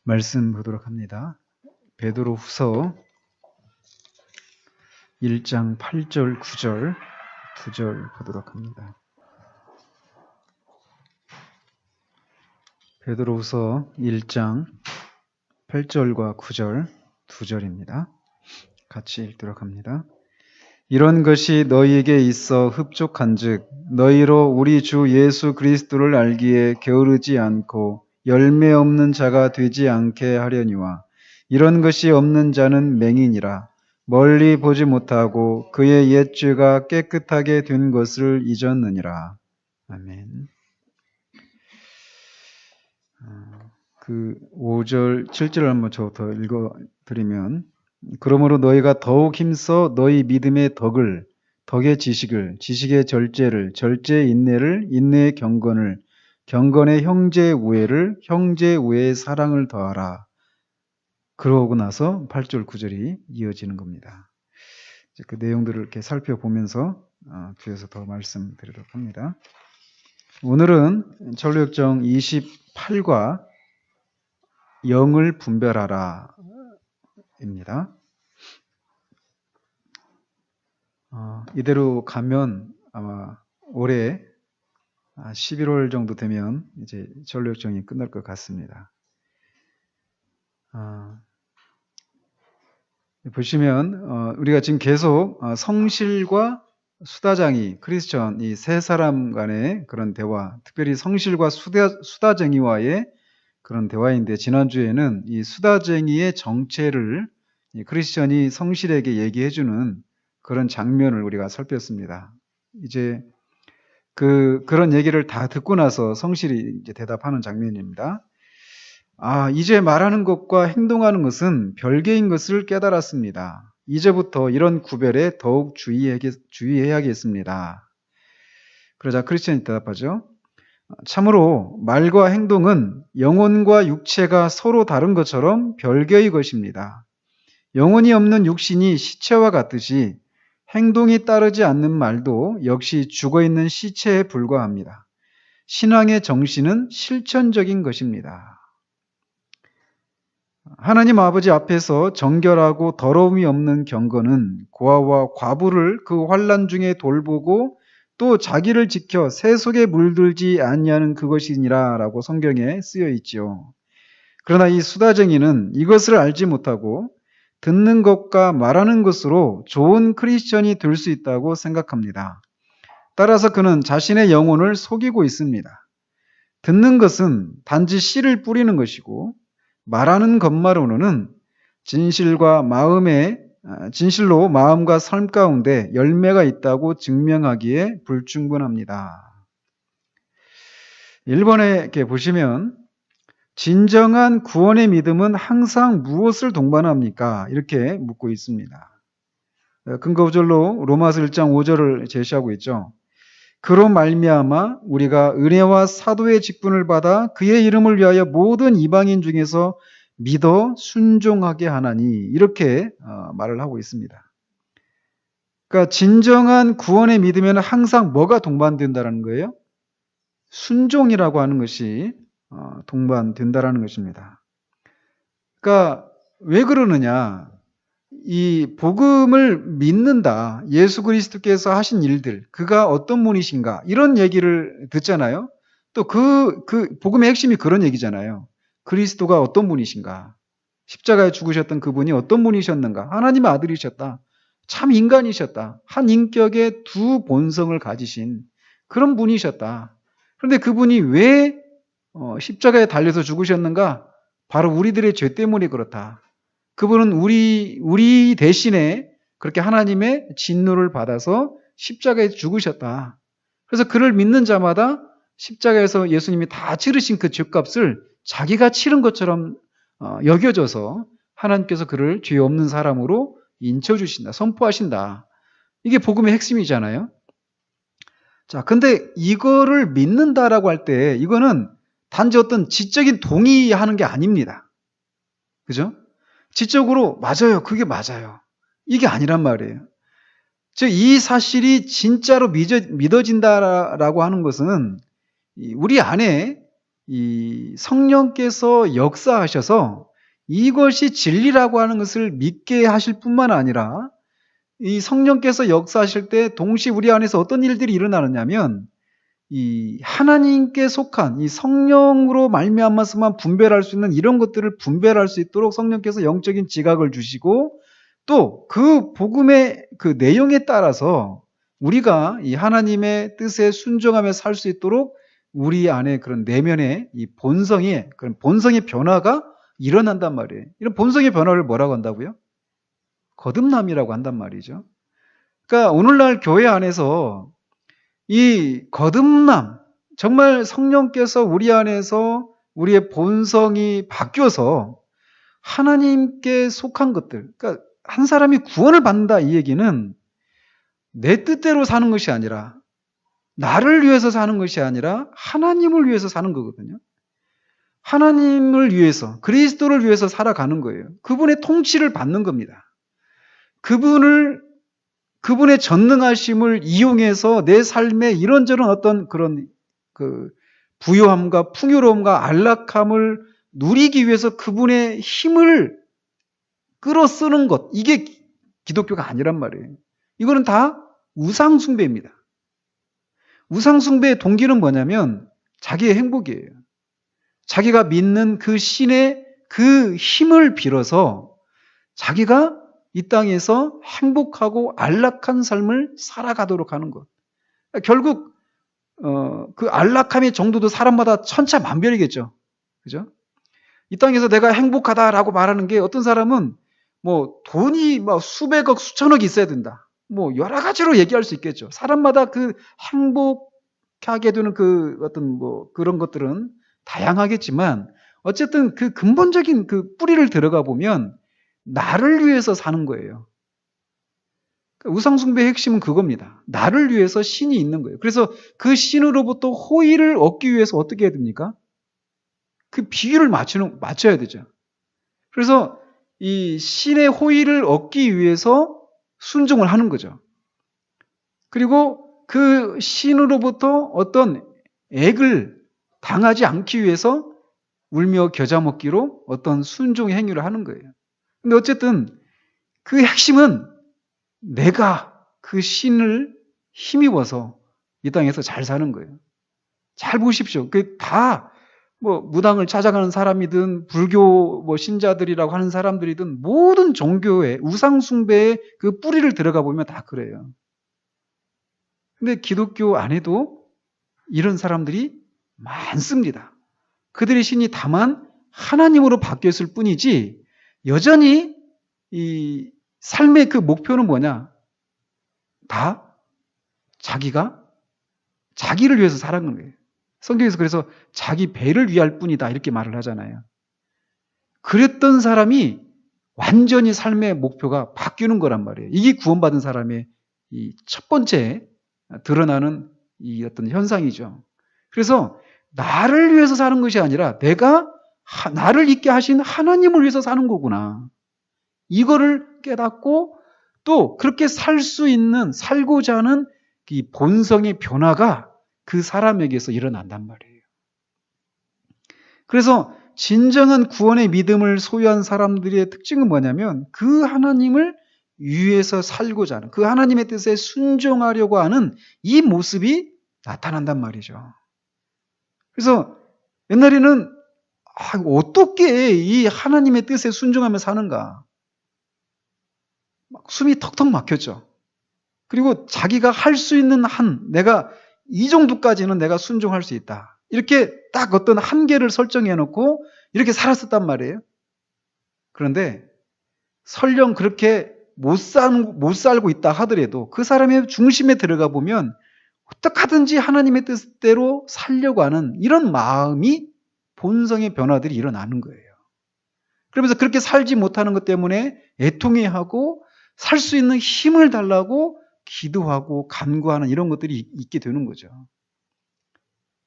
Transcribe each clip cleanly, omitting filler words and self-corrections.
말씀 보도록 합니다. 베드로후서 1장 8절, 9절, 2절 보도록 합니다. 베드로후서 1장 8절과 9절, 2절입니다. 같이 읽도록 합니다. 이런 것이 너희에게 있어 흡족한즉 너희로 우리 주 예수 그리스도를 알기에 게으르지 않고 열매 없는 자가 되지 않게 하려니와 이런 것이 없는 자는 맹인이라 멀리 보지 못하고 그의 옛죄가 깨끗하게 된 것을 잊었느니라. 아멘. 그 5절, 7절을 한번 저부터 읽어드리면 그러므로 너희가 더욱 힘써 너희 믿음의 덕을, 덕의 지식을, 지식의 절제를, 절제의 인내를, 인내의 경건을, 경건의 형제의 우애를, 형제의 우애의 사랑을 더하라. 그러고 나서 8절, 9절이 이어지는 겁니다. 이제 그 내용들을 이렇게 살펴보면서 뒤에서 더 말씀드리도록 합니다. 오늘은 전류역정 28과 0을 분별하라 입니다. 이대로 가면 아마 올해 11월 정도 되면 이제 전류역정이 끝날 것 같습니다. 보시면 우리가 지금 계속 성실과 수다쟁이, 크리스천 이 세 사람 간의 그런 대화, 특별히 성실과 수다쟁이와의 그런 대화인데 지난주에는 이 수다쟁이의 정체를 이 크리스천이 성실에게 얘기해주는 그런 장면을 우리가 살폈습니다. 이제 그런 얘기를 다 듣고 나서 성실이 이제 대답하는 장면입니다. 이제 말하는 것과 행동하는 것은 별개인 것을 깨달았습니다. 이제부터 이런 구별에 더욱 주의해야겠습니다. 그러자 크리스천이 대답하죠. 참으로 말과 행동은 영혼과 육체가 서로 다른 것처럼 별개의 것입니다. 영혼이 없는 육신이 시체와 같듯이 행동이 따르지 않는 말도 역시 죽어있는 시체에 불과합니다. 신앙의 정신은 실천적인 것입니다. 하나님 아버지 앞에서 정결하고 더러움이 없는 경건은 고아와 과부를 그 환난 중에 돌보고 또 자기를 지켜 새 속에 물들지 아니하는 그것이니라 라고 성경에 쓰여 있지요. 그러나 이 수다쟁이는 이것을 알지 못하고 듣는 것과 말하는 것으로 좋은 크리스천이 될 수 있다고 생각합니다. 따라서 그는 자신의 영혼을 속이고 있습니다. 듣는 것은 단지 씨를 뿌리는 것이고 말하는 것만으로는 진실로 마음과 삶 가운데 열매가 있다고 증명하기에 불충분합니다. 1번에 이렇게 보시면 진정한 구원의 믿음은 항상 무엇을 동반합니까? 이렇게 묻고 있습니다. 근거 구절로 로마서 1장 5절을 제시하고 있죠. 그로 말미암아 우리가 은혜와 사도의 직분을 받아 그의 이름을 위하여 모든 이방인 중에서 믿어 순종하게 하나니 이렇게 말을 하고 있습니다. 그러니까 진정한 구원의 믿음에는 항상 뭐가 동반된다는 거예요? 순종이라고 하는 것이 동반된다라는 것입니다. 그러니까 왜 그러느냐? 이 복음을 믿는다. 예수 그리스도께서 하신 일들, 그가 어떤 분이신가? 이런 얘기를 듣잖아요. 또 그 복음의 핵심이 그런 얘기잖아요. 그리스도가 어떤 분이신가? 십자가에 죽으셨던 그분이 어떤 분이셨는가? 하나님의 아들이셨다. 참 인간이셨다. 한 인격의 두 본성을 가지신 그런 분이셨다. 그런데 그분이 왜 십자가에 달려서 죽으셨는가? 바로 우리들의 죄 때문에 그렇다. 그분은 우리 대신에 그렇게 하나님의 진노를 받아서 십자가에 죽으셨다. 그래서 그를 믿는 자마다 십자가에서 예수님이 다 치르신 그 죄값을 자기가 치른 것처럼 여겨져서 하나님께서 그를 죄 없는 사람으로 인쳐주신다. 선포하신다. 이게 복음의 핵심이잖아요. 자, 근데 이거를 믿는다라고 할 때 이거는 단지 어떤 지적인 동의하는 게 아닙니다. 그죠? 지적으로 맞아요. 그게 맞아요. 이게 아니란 말이에요. 즉, 이 사실이 진짜로 믿어진다라고 하는 것은 우리 안에 이 성령께서 역사하셔서 이것이 진리라고 하는 것을 믿게 하실 뿐만 아니라 이 성령께서 역사하실 때 동시에 우리 안에서 어떤 일들이 일어나느냐면 이 하나님께 속한 이 성령으로 말미암아서만 분별할 수 있는 이런 것들을 분별할 수 있도록 성령께서 영적인 지각을 주시고 또 그 복음의 그 내용에 따라서 우리가 이 하나님의 뜻에 순종하며 살 수 있도록 우리 안에 그런 내면의 이 본성의 그런 본성의 변화가 일어난단 말이에요. 이런 본성의 변화를 뭐라고 한다고요? 거듭남이라고 한단 말이죠. 그러니까 오늘날 교회 안에서 이 거듭남, 정말 성령께서 우리 안에서 우리의 본성이 바뀌어서 하나님께 속한 것들, 그러니까 한 사람이 구원을 받는다 이 얘기는 내 뜻대로 사는 것이 아니라 나를 위해서 사는 것이 아니라 하나님을 위해서 사는 거거든요. 하나님을 위해서, 그리스도를 위해서 살아가는 거예요. 그분의 통치를 받는 겁니다. 그분의 전능하심을 이용해서 내 삶에 이런저런 어떤 그런 그 부요함과 풍요로움과 안락함을 누리기 위해서 그분의 힘을 끌어쓰는 것, 이게 기독교가 아니란 말이에요. 이거는 다 우상숭배입니다. 우상숭배의 동기는 뭐냐면 자기의 행복이에요. 자기가 믿는 그 신의 그 힘을 빌어서 자기가 이 땅에서 행복하고 안락한 삶을 살아가도록 하는 것. 결국 그 안락함의 정도도 사람마다 천차만별이겠죠. 그죠? 이 땅에서 내가 행복하다라고 말하는 게 어떤 사람은 뭐 돈이 막 수백억, 수천억 있어야 된다. 뭐 여러 가지로 얘기할 수 있겠죠. 사람마다 그 행복하게 되는 그 어떤 뭐 그런 것들은 다양하겠지만 어쨌든 그 근본적인 그 뿌리를 들어가 보면 나를 위해서 사는 거예요. 우상숭배의 핵심은 그겁니다. 나를 위해서 신이 있는 거예요. 그래서 그 신으로부터 호의를 얻기 위해서 어떻게 해야 됩니까? 그 비율을 맞춰야 되죠. 그래서 이 신의 호의를 얻기 위해서 순종을 하는 거죠. 그리고 그 신으로부터 어떤 액을 당하지 않기 위해서 울며 겨자 먹기로 어떤 순종의 행위를 하는 거예요. 근데 어쨌든 그 핵심은 내가 그 신을 힘입어서 이 땅에서 잘 사는 거예요. 잘 보십시오. 그 다 뭐 무당을 찾아가는 사람이든 불교 뭐 신자들이라고 하는 사람들이든 모든 종교의 우상숭배의 그 뿌리를 들어가 보면 다 그래요. 근데 기독교 안에도 이런 사람들이 많습니다. 그들의 신이 다만 하나님으로 바뀌었을 뿐이지 여전히 이 삶의 그 목표는 뭐냐? 다 자기를 위해서 살아가는 거예요. 성경에서 그래서 자기 배를 위할 뿐이다 이렇게 말을 하잖아요. 그랬던 사람이 완전히 삶의 목표가 바뀌는 거란 말이에요. 이게 구원받은 사람의 이 첫 번째 드러나는 이 어떤 현상이죠. 그래서 나를 위해서 사는 것이 아니라 내가 나를 있게 하신 하나님을 위해서 사는 거구나. 이거를 깨닫고 또 그렇게 살 수 있는, 살고자 하는 이 본성의 변화가 그 사람에게서 일어난단 말이에요. 그래서 진정한 구원의 믿음을 소유한 사람들의 특징은 뭐냐면 그 하나님을 위해서 살고자 하는, 그 하나님의 뜻에 순종하려고 하는 이 모습이 나타난단 말이죠. 그래서 옛날에는 어떻게 이 하나님의 뜻에 순종하며 사는가? 막 숨이 턱턱 막혔죠. 그리고 자기가 할 수 있는 내가 이 정도까지는 내가 순종할 수 있다. 이렇게 딱 어떤 한계를 설정해 놓고 이렇게 살았었단 말이에요. 그런데 설령 그렇게 못 살고 있다 하더라도 그 사람의 중심에 들어가 보면 어떻게든지 하나님의 뜻대로 살려고 하는 이런 마음이 본성의 변화들이 일어나는 거예요. 그러면서 그렇게 살지 못하는 것 때문에 애통해하고 살 수 있는 힘을 달라고 기도하고 간구하는 이런 것들이 있게 되는 거죠.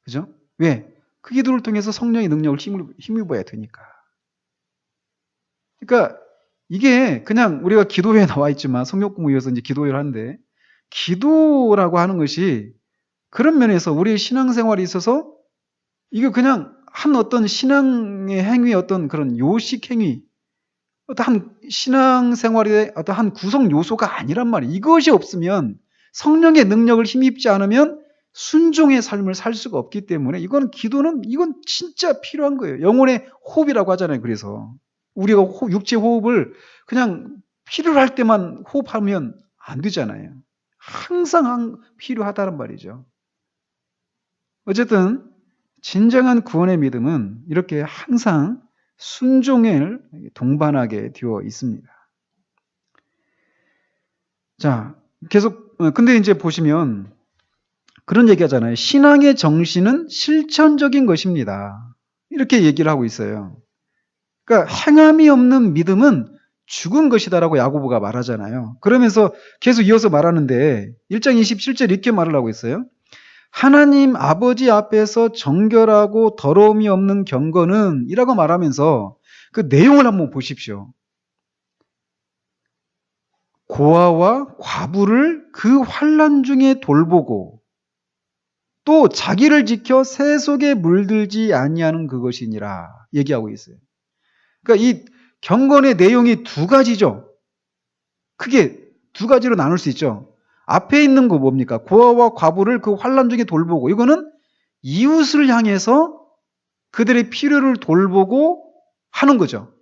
그죠? 왜? 그 기도를 통해서 성령의 능력을 힘입어야 되니까. 그러니까 이게 그냥 우리가 기도회에 나와 있지만 성경 공부에서 이제 기도회를 하는데 기도라고 하는 것이 그런 면에서 우리의 신앙생활에 있어서 이게 그냥 한 어떤 신앙의 행위, 어떤 그런 요식 행위, 어떤 신앙생활의 어떤 한 구성 요소가 아니란 말이에요. 이것이 없으면, 성령의 능력을 힘입지 않으면 순종의 삶을 살 수가 없기 때문에 이건 기도는 이건 진짜 필요한 거예요. 영혼의 호흡이라고 하잖아요. 그래서 우리가 육체 호흡을 그냥 필요할 때만 호흡하면 안 되잖아요. 항상 필요하다는 말이죠. 어쨌든 진정한 구원의 믿음은 이렇게 항상 순종을 동반하게 되어 있습니다. 자, 계속 근데 이제 보시면 그런 얘기 하잖아요. 신앙의 정신은 실천적인 것입니다. 이렇게 얘기를 하고 있어요. 그러니까 행함이 없는 믿음은 죽은 것이다라고 야고보가 말하잖아요. 그러면서 계속 이어서 말하는데 1장 27절 이렇게 말을 하고 있어요. 하나님 아버지 앞에서 정결하고 더러움이 없는 경건은 이라고 말하면서 그 내용을 한번 보십시오. 고아와 과부를 그 환난 중에 돌보고 또 자기를 지켜 새 속에 물들지 아니하는 그것이니라 얘기하고 있어요. 그러니까 이 경건의 내용이 두 가지죠. 크게 두 가지로 나눌 수 있죠. 앞에 있는 거 뭡니까? 고아와 과부를 그 환난 중에 돌보고, 이거는 이웃을 향해서 그들의 필요를 돌보고 하는 거죠.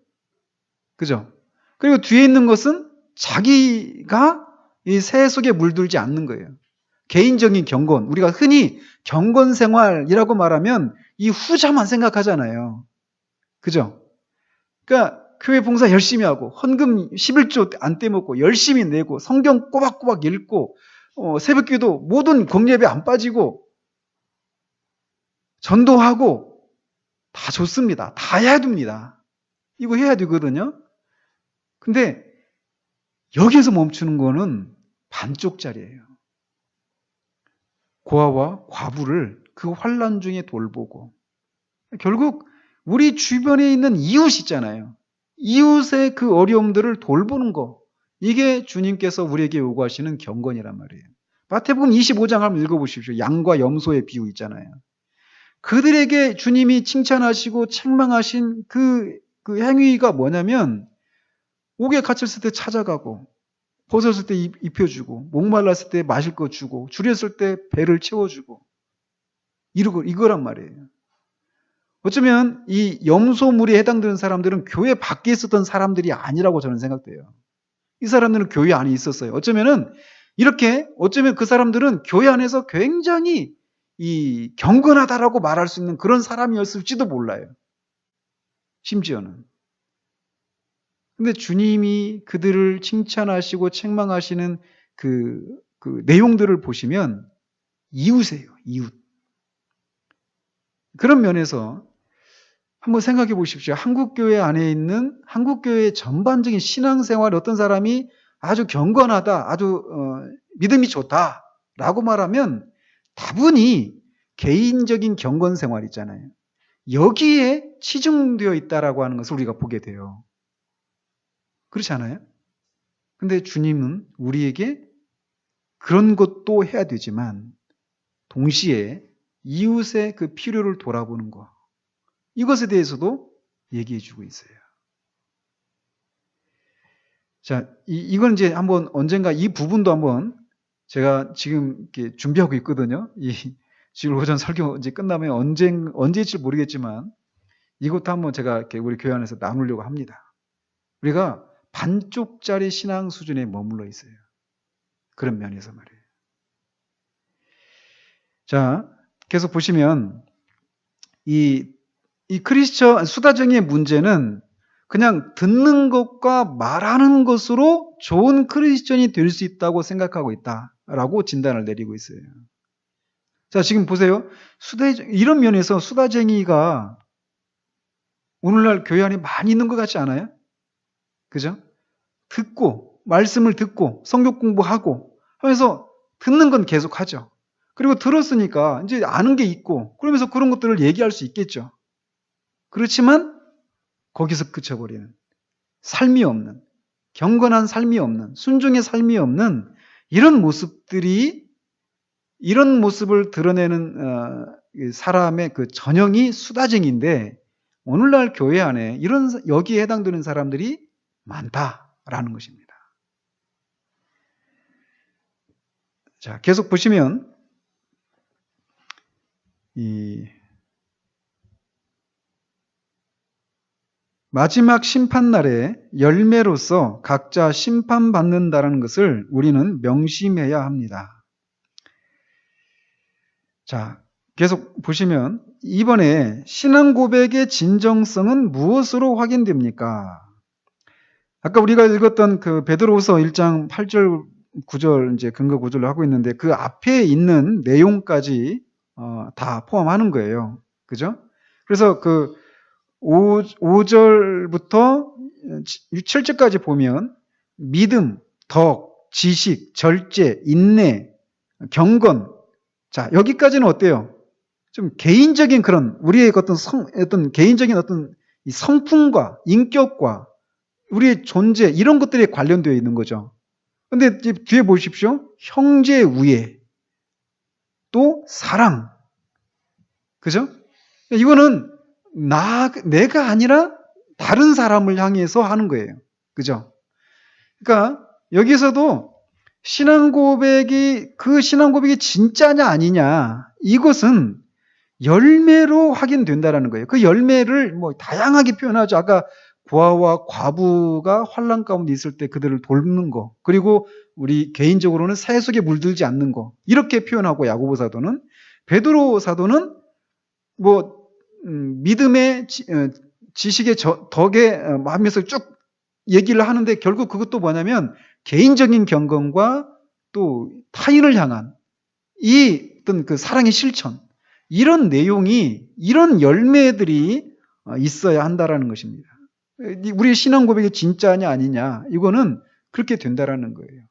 그죠? 그리고 뒤에 있는 것은 자기가 이 새 속에 물들지 않는 거예요. 개인적인 경건, 우리가 흔히 경건 생활이라고 말하면 이 후자만 생각하잖아요. 그죠? 그러니까 교회 봉사 열심히 하고 헌금 11조 안 떼먹고 열심히 내고 성경 꼬박꼬박 읽고 새벽기도 모든 공예배 안 빠지고 전도하고 다 좋습니다. 다 해야 됩니다. 이거 해야 되거든요. 근데 여기에서 멈추는 거는 반쪽짜리예요. 고아와 과부를 그 환난 중에 돌보고, 결국 우리 주변에 있는 이웃 있잖아요. 이웃의 그 어려움들을 돌보는 거, 이게 주님께서 우리에게 요구하시는 경건이란 말이에요. 마태복음 25장 한번 읽어보십시오. 양과 염소의 비유 있잖아요. 그들에게 주님이 칭찬하시고 책망하신 그 행위가 뭐냐면, 옥에 갇혔을 때 찾아가고, 벗었을 때 입혀주고, 목말랐을 때 마실 거 주고, 줄였을 때 배를 채워주고, 이거란 말이에요. 어쩌면 이 염소물에 해당되는 사람들은 교회 밖에 있었던 사람들이 아니라고 저는 생각돼요. 이 사람들은 교회 안에 있었어요. 어쩌면 그 사람들은 교회 안에서 굉장히 이 경건하다라고 말할 수 있는 그런 사람이었을지도 몰라요. 심지어는. 근데 주님이 그들을 칭찬하시고 책망하시는 그 내용들을 보시면 이웃이에요. 이웃. 그런 면에서 한번 생각해 보십시오. 한국교회 안에 있는 한국교회의 전반적인 신앙생활, 어떤 사람이 아주 경건하다, 아주 믿음이 좋다라고 말하면 다분히 개인적인 경건 생활 있잖아요. 여기에 치중되어 있다라고 하는 것을 우리가 보게 돼요. 그렇지 않아요? 근데 주님은 우리에게 그런 것도 해야 되지만 동시에 이웃의 그 필요를 돌아보는 것, 이것에 대해서도 얘기해 주고 있어요. 자, 이건 이제 한번 언젠가 이 부분도 한번 제가 지금 이렇게 준비하고 있거든요. 지금 오전 설교 이제 끝나면 언제일지 모르겠지만 이것도 한번 제가 이렇게 우리 교회 안에서 나누려고 합니다. 우리가 반쪽짜리 신앙 수준에 머물러 있어요. 그런 면에서 말이에요. 자, 계속 보시면 이 크리스천 수다쟁이의 문제는 그냥 듣는 것과 말하는 것으로 좋은 크리스천이 될 수 있다고 생각하고 있다라고 진단을 내리고 있어요. 자, 지금 보세요. 이런 면에서 수다쟁이가 오늘날 교회 안에 많이 있는 것 같지 않아요? 그죠? 말씀을 듣고 성경 공부하고 하면서 듣는 건 계속 하죠. 그리고 들었으니까 이제 아는 게 있고 그러면서 그런 것들을 얘기할 수 있겠죠. 그렇지만 거기서 그쳐버리는, 삶이 없는, 경건한 삶이 없는, 순종의 삶이 없는 이런 모습을 드러내는 사람의 그 전형이 수다쟁이인데 오늘날 교회 안에 여기에 해당되는 사람들이 많다라는 것입니다. 자, 계속 보시면 이 마지막 심판날에 열매로서 각자 심판받는다는 것을 우리는 명심해야 합니다. 자, 계속 보시면 이번에 신앙 고백의 진정성은 무엇으로 확인됩니까? 아까 우리가 읽었던 그 베드로후서 1장 8절 9절 이제 근거 구절로 하고 있는데 그 앞에 있는 내용까지 다 포함하는 거예요. 그죠? 그래서 그 5절부터 7절까지 보면 믿음, 덕, 지식, 절제, 인내, 경건. 자, 여기까지는 어때요? 좀 개인적인 그런 우리의 어떤 개인적인 어떤 이 성품과 인격과 우리의 존재 이런 것들이 관련되어 있는 거죠. 근데 뒤에 보십시오. 형제 우애, 또 사랑. 그죠? 이거는 내가 아니라 다른 사람을 향해서 하는 거예요. 그죠? 그러니까 여기서도 신앙 고백이 진짜냐 아니냐 이것은 열매로 확인된다라는 거예요. 그 열매를 뭐 다양하게 표현하죠. 아까 고아와 과부가 환난 가운데 있을 때 그들을 돕는 거, 그리고 우리 개인적으로는 새 속에 물들지 않는 거 이렇게 표현하고 야고보 사도는 베드로 사도는 뭐 믿음의 지식의 덕에 하면서 쭉 얘기를 하는데 결국 그것도 뭐냐면 개인적인 경건과 또 타인을 향한 이 어떤 그 사랑의 실천 이런 내용이 이런 열매들이 있어야 한다라는 것입니다. 우리의 신앙 고백이 진짜냐 아니냐 이거는 그렇게 된다라는 거예요.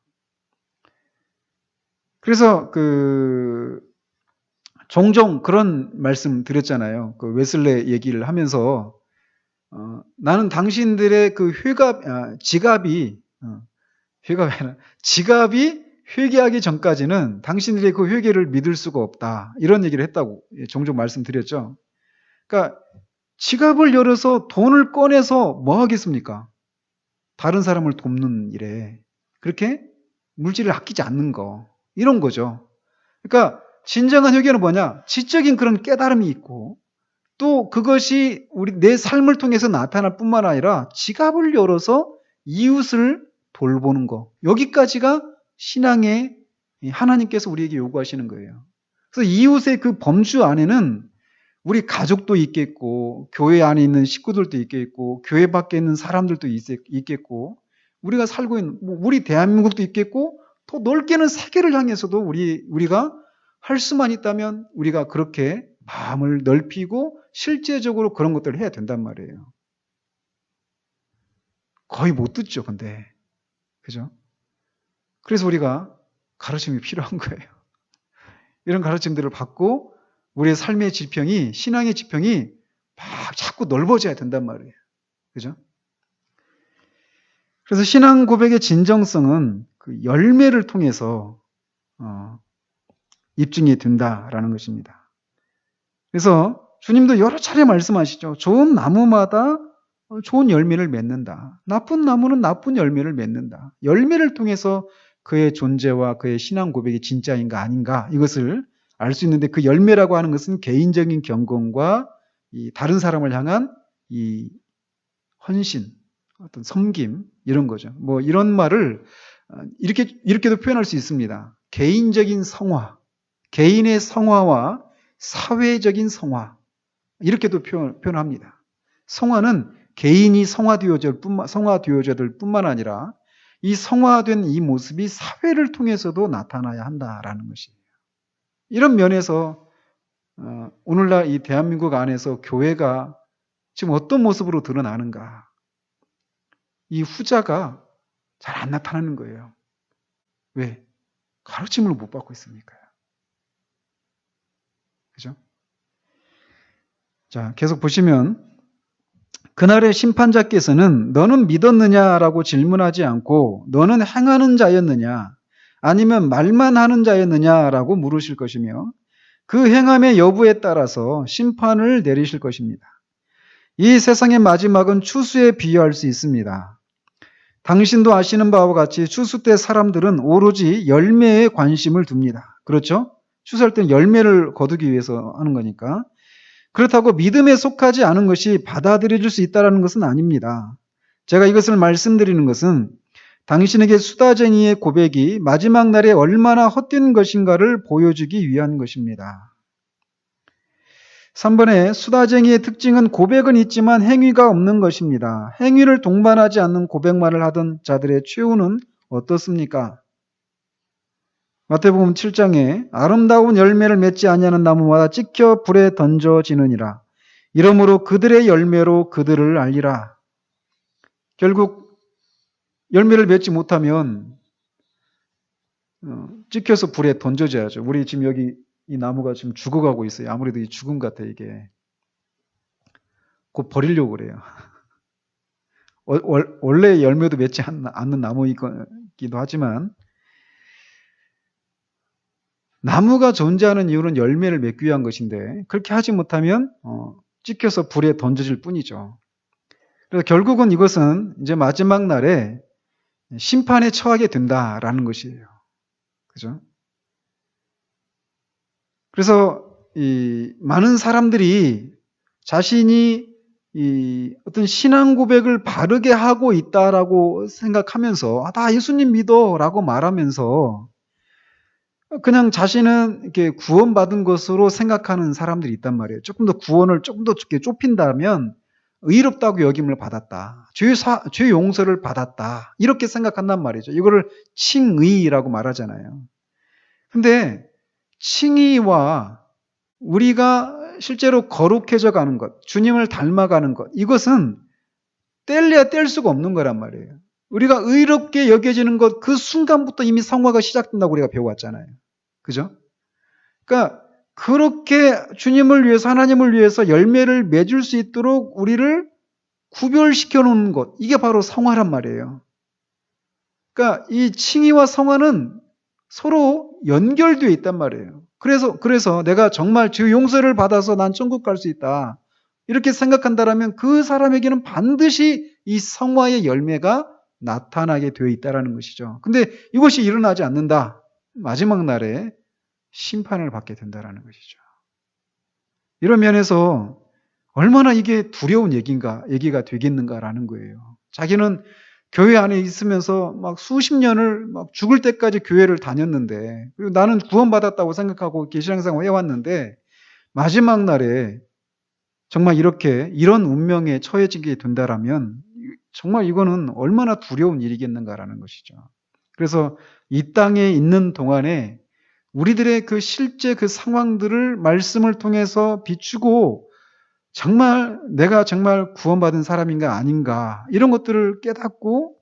그래서 종종 그런 말씀 드렸잖아요. 그 웨슬레 얘기를 하면서 나는 당신들의 그 지갑이 회개하기 전까지는 당신들의 그 회개를 믿을 수가 없다. 이런 얘기를 했다고 종종 말씀드렸죠. 그러니까 지갑을 열어서 돈을 꺼내서 뭐 하겠습니까? 다른 사람을 돕는 일에 그렇게 물질을 아끼지 않는 거 이런 거죠. 그러니까 진정한 회개는 뭐냐? 지적인 그런 깨달음이 있고 또 그것이 내 삶을 통해서 나타날 뿐만 아니라 지갑을 열어서 이웃을 돌보는 거. 여기까지가 신앙의 하나님께서 우리에게 요구하시는 거예요. 그래서 이웃의 그 범주 안에는 우리 가족도 있겠고 교회 안에 있는 식구들도 있겠고 교회 밖에 있는 사람들도 있겠고 우리가 살고 있는 우리 대한민국도 있겠고 더 넓게는 세계를 향해서도 우리가 할 수만 있다면 우리가 그렇게 마음을 넓히고 실제적으로 그런 것들을 해야 된단 말이에요. 거의 못 듣죠, 근데. 그죠? 그래서 우리가 가르침이 필요한 거예요. 이런 가르침들을 받고 우리의 삶의 지평이, 신앙의 지평이 막 자꾸 넓어져야 된단 말이에요. 그죠? 그래서 신앙 고백의 진정성은 그 열매를 통해서 입증이 된다라는 것입니다. 그래서 주님도 여러 차례 말씀하시죠. 좋은 나무마다 좋은 열매를 맺는다. 나쁜 나무는 나쁜 열매를 맺는다. 열매를 통해서 그의 존재와 그의 신앙 고백이 진짜인가 아닌가 이것을 알 수 있는데 그 열매라고 하는 것은 개인적인 경건과 이 다른 사람을 향한 이 헌신, 어떤 섬김 이런 거죠. 뭐 이런 말을 이렇게도 표현할 수 있습니다. 개인적인 성화, 개인의 성화와 사회적인 성화 이렇게도 표현합니다. 성화는 개인이 성화되어져들 뿐만 아니라 이 성화된 이 모습이 사회를 통해서도 나타나야 한다라는 것이에요. 이런 면에서 오늘날 이 대한민국 안에서 교회가 지금 어떤 모습으로 드러나는가? 이 후자가 잘 안 나타나는 거예요. 왜? 가르침을 못 받고 있으니까요. 그죠? 자, 계속 보시면 그날의 심판자께서는 너는 믿었느냐라고 질문하지 않고 너는 행하는 자였느냐 아니면 말만 하는 자였느냐라고 물으실 것이며 그 행함의 여부에 따라서 심판을 내리실 것입니다. 이 세상의 마지막은 추수에 비유할 수 있습니다. 당신도 아시는 바와 같이 추수 때 사람들은 오로지 열매에 관심을 둡니다. 그렇죠? 추수할 때는 열매를 거두기 위해서 하는 거니까. 그렇다고 믿음에 속하지 않은 것이 받아들여질 수 있다는 것은 아닙니다. 제가 이것을 말씀드리는 것은 당신에게 수다쟁이의 고백이 마지막 날에 얼마나 헛된 것인가를 보여주기 위한 것입니다. 3번에 수다쟁이의 특징은 고백은 있지만 행위가 없는 것입니다. 행위를 동반하지 않는 고백만을 하던 자들의 최후는 어떻습니까? 마태복음 7장에 아름다운 열매를 맺지 아니하는 나무마다 찍혀 불에 던져지느니라. 이러므로 그들의 열매로 그들을 알리라. 결국 열매를 맺지 못하면 찍혀서 불에 던져져야죠. 우리 지금 여기 이 나무가 지금 죽어가고 있어요. 아무래도 이 죽음 같아 이게. 곧 버리려고 그래요. 원래 열매도 맺지 않는 나무이기도 하지만 나무가 존재하는 이유는 열매를 맺기 위한 것인데 그렇게 하지 못하면 찍혀서 불에 던져질 뿐이죠. 그래서 결국은 이것은 이제 마지막 날에 심판에 처하게 된다라는 것이에요. 그죠? 그래서 이 많은 사람들이 자신이 이 어떤 신앙 고백을 바르게 하고 있다라고 생각하면서 나 예수님 믿어라고 말하면서 그냥 자신은 이렇게 구원받은 것으로 생각하는 사람들이 있단 말이에요. 조금 더 구원을 조금 더 좁힌다면 의롭다고 여김을 받았다. 죄 용서를 받았다. 이렇게 생각한단 말이죠. 이거를 칭의라고 말하잖아요. 근데 칭의와 우리가 실제로 거룩해져 가는 것, 주님을 닮아가는 것, 이것은 뗄래야 뗄 수가 없는 거란 말이에요. 우리가 의롭게 여겨지는 것, 그 순간부터 이미 성화가 시작된다고 우리가 배워왔잖아요. 그죠? 그러니까 그렇게 주님을 위해서, 하나님을 위해서 열매를 맺을 수 있도록 우리를 구별시켜 놓는 것, 이게 바로 성화란 말이에요. 그러니까 이 칭의와 성화는 서로 연결되어 있단 말이에요. 그래서 내가 정말 죄 용서를 받아서 난 천국 갈 수 있다. 이렇게 생각한다면 그 사람에게는 반드시 이 성화의 열매가 나타나게 되어 있다는 것이죠. 근데 이것이 일어나지 않는다. 마지막 날에 심판을 받게 된다는 것이죠. 이런 면에서 얼마나 이게 두려운 얘기가 되겠는가라는 거예요. 자기는 교회 안에 있으면서 막 수십 년을 막 죽을 때까지 교회를 다녔는데, 그리고 나는 구원받았다고 생각하고 이렇게 신앙생활 해왔는데, 마지막 날에 정말 이런 운명에 처해지게 된다라면, 정말 이거는 얼마나 두려운 일이겠는가라는 것이죠. 그래서 이 땅에 있는 동안에 우리들의 그 실제 그 상황들을 말씀을 통해서 비추고 정말 내가 정말 구원받은 사람인가 아닌가 이런 것들을 깨닫고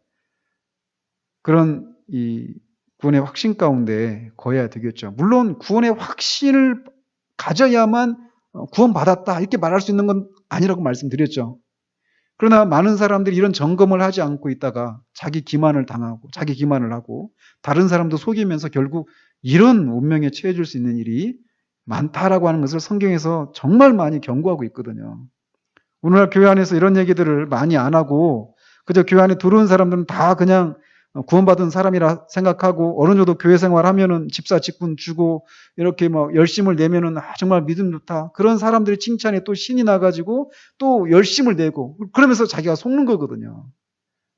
그런 이 구원의 확신 가운데 거해야 되겠죠. 물론 구원의 확신을 가져야만 구원받았다 이렇게 말할 수 있는 건 아니라고 말씀드렸죠. 그러나 많은 사람들이 이런 점검을 하지 않고 있다가 자기 기만을 당하고 자기 기만을 하고 다른 사람도 속이면서 결국 이런 운명에 처해질 수 있는 일이 많다라고 하는 것을 성경에서 정말 많이 경고하고 있거든요. 오늘날 교회 안에서 이런 얘기들을 많이 안 하고 그저 교회 안에 들어온 사람들은 다 그냥 구원받은 사람이라 생각하고 어느 정도 교회 생활하면은 집사 직분 주고 이렇게 막 열심을 내면은 정말 믿음 좋다. 그런 사람들이 칭찬에 또 신이 나가지고 또 열심을 내고 그러면서 자기가 속는 거거든요.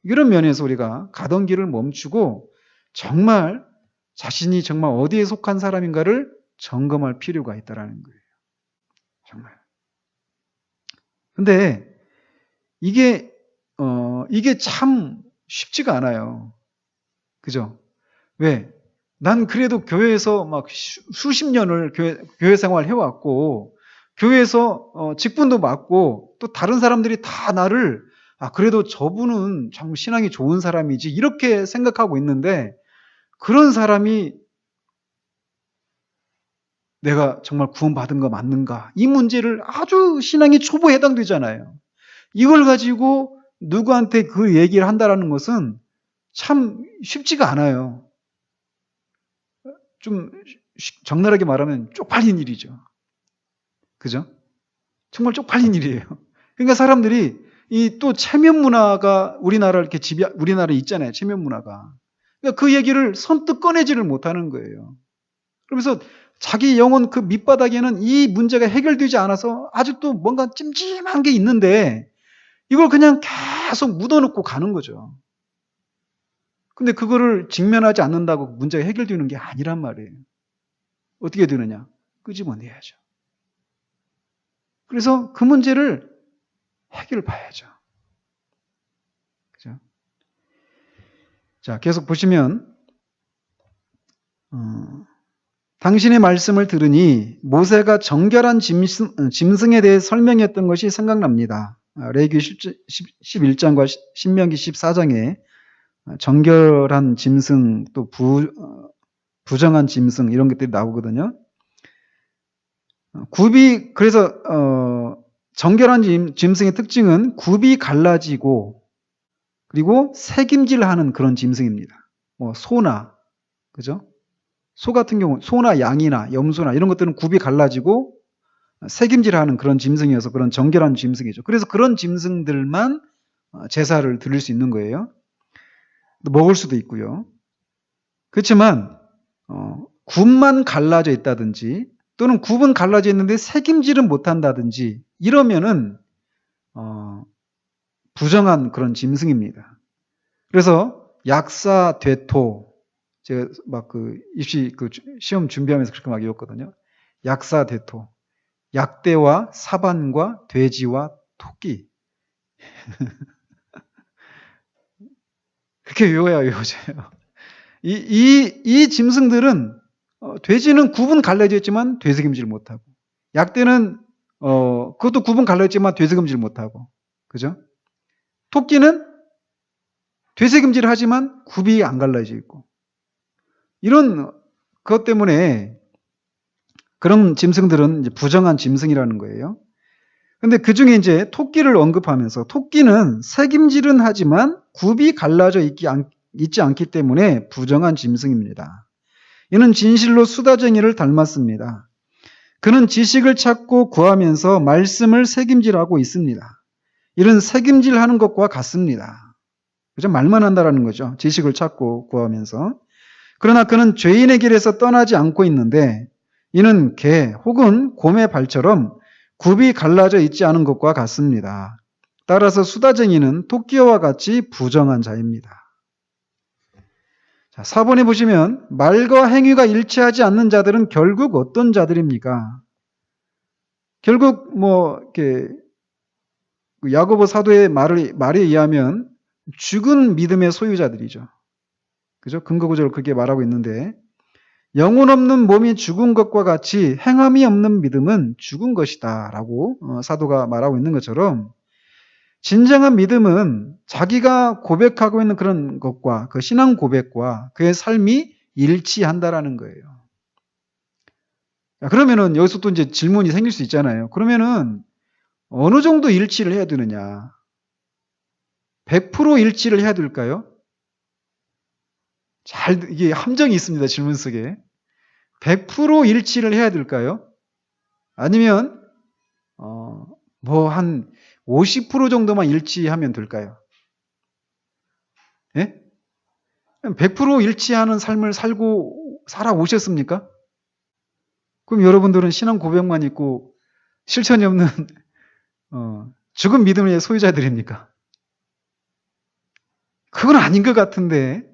이런 면에서 우리가 가던 길을 멈추고 정말 자신이 정말 어디에 속한 사람인가를 점검할 필요가 있다라는 거예요. 정말. 근데 이게 참 쉽지가 않아요. 그죠? 왜? 난 그래도 교회에서 막 수십 년을 교회 생활 해왔고, 교회에서 직분도 맡고, 또 다른 사람들이 다 나를, 그래도 저분은 참 신앙이 좋은 사람이지, 이렇게 생각하고 있는데, 그런 사람이 내가 정말 구원받은 거 맞는가? 이 문제를 아주 신앙이 초보에 해당되잖아요. 이걸 가지고 누구한테 그 얘기를 한다라는 것은 참 쉽지가 않아요. 좀 적나라하게 말하면 쪽팔린 일이죠. 그죠? 정말 쪽팔린 일이에요. 그러니까 사람들이 이 또 체면 문화가 우리나라를 이렇게 우리나라에 있잖아요. 체면 문화가. 그러니까 그 얘기를 선뜻 꺼내지를 못하는 거예요. 그러면서 자기 영혼 그 밑바닥에는 이 문제가 해결되지 않아서 아직도 뭔가 찜찜한 게 있는데 이걸 그냥 계속 묻어놓고 가는 거죠. 근데 그거를 직면하지 않는다고 문제가 해결되는 게 아니란 말이에요. 어떻게 되느냐? 끄집어내야죠. 그래서 그 문제를 해결을 봐야죠. 그죠? 자, 계속 보시면, 당신의 말씀을 들으니 모세가 정결한 짐승에 대해 설명했던 것이 생각납니다. 레위기 11장과 신명기 14장에 정결한 짐승 또 부정한 짐승 이런 것들이 나오거든요. 그래서 정결한 짐승의 특징은 굽이 갈라지고 그리고 새김질하는 그런 짐승입니다. 뭐 소나 그죠? 소 같은 경우 소나 양이나 염소나 이런 것들은 굽이 갈라지고 새김질하는 그런 짐승이어서 그런 정결한 짐승이죠. 그래서 그런 짐승들만 제사를 드릴 수 있는 거예요. 먹을 수도 있고요. 그렇지만 굽만 갈라져 있다든지 또는 굽은 갈라져 있는데 새김질은 못한다든지 이러면은 부정한 그런 짐승입니다. 그래서 약사 되토 제가 막 그 입시 그 시험 준비하면서 그렇게 막 외웠거든요. 약사 되토 약대와 사반과 돼지와 토끼 그렇게 외워야 외워져요. 이 짐승들은 돼지는 굽은 갈라져 있지만 되새김질 못하고 약대는 그것도 굽은 갈라져 있지만 되새김질 못하고 그죠? 토끼는 되새김질을 하지만 굽이 안 갈라져 있고 이런 것 때문에 그런 짐승들은 이제 부정한 짐승이라는 거예요. 근데 그 중에 이제 토끼를 언급하면서 토끼는 새김질은 하지만 굽이 갈라져 있지 않기 때문에 부정한 짐승입니다. 이는 진실로 수다쟁이를 닮았습니다. 그는 지식을 찾고 구하면서 말씀을 새김질하고 있습니다. 이런 새김질하는 것과 같습니다. 그죠? 말만 한다라는 거죠. 지식을 찾고 구하면서. 그러나 그는 죄인의 길에서 떠나지 않고 있는데 이는 개 혹은 곰의 발처럼 굽이 갈라져 있지 않은 것과 같습니다. 따라서 수다쟁이는 토끼와 같이 부정한 자입니다. 자, 4번에 보시면 말과 행위가 일치하지 않는 자들은 결국 어떤 자들입니까? 결국 뭐 이렇게 야고보 사도의 말에 의하면 죽은 믿음의 소유자들이죠. 그죠? 근거 구절을 그렇게 말하고 있는데 영혼 없는 몸이 죽은 것과 같이 행함이 없는 믿음은 죽은 것이다 라고 사도가 말하고 있는 것처럼 진정한 믿음은 자기가 고백하고 있는 그런 것과 그 신앙 고백과 그의 삶이 일치한다라는 거예요. 그러면은 여기서 또 이제 질문이 생길 수 있잖아요. 그러면은 어느 정도 일치를 해야 되느냐? 100% 일치를 해야 될까요? 이게 함정이 있습니다. 질문 속에. 100% 일치를 해야 될까요? 아니면 뭐 한 50% 정도만 일치하면 될까요? 예? 100% 일치하는 삶을 살아오셨습니까? 그럼 여러분들은 신앙 고백만 있고 실천이 없는 죽은 믿음의 소유자들입니까? 그건 아닌 것 같은데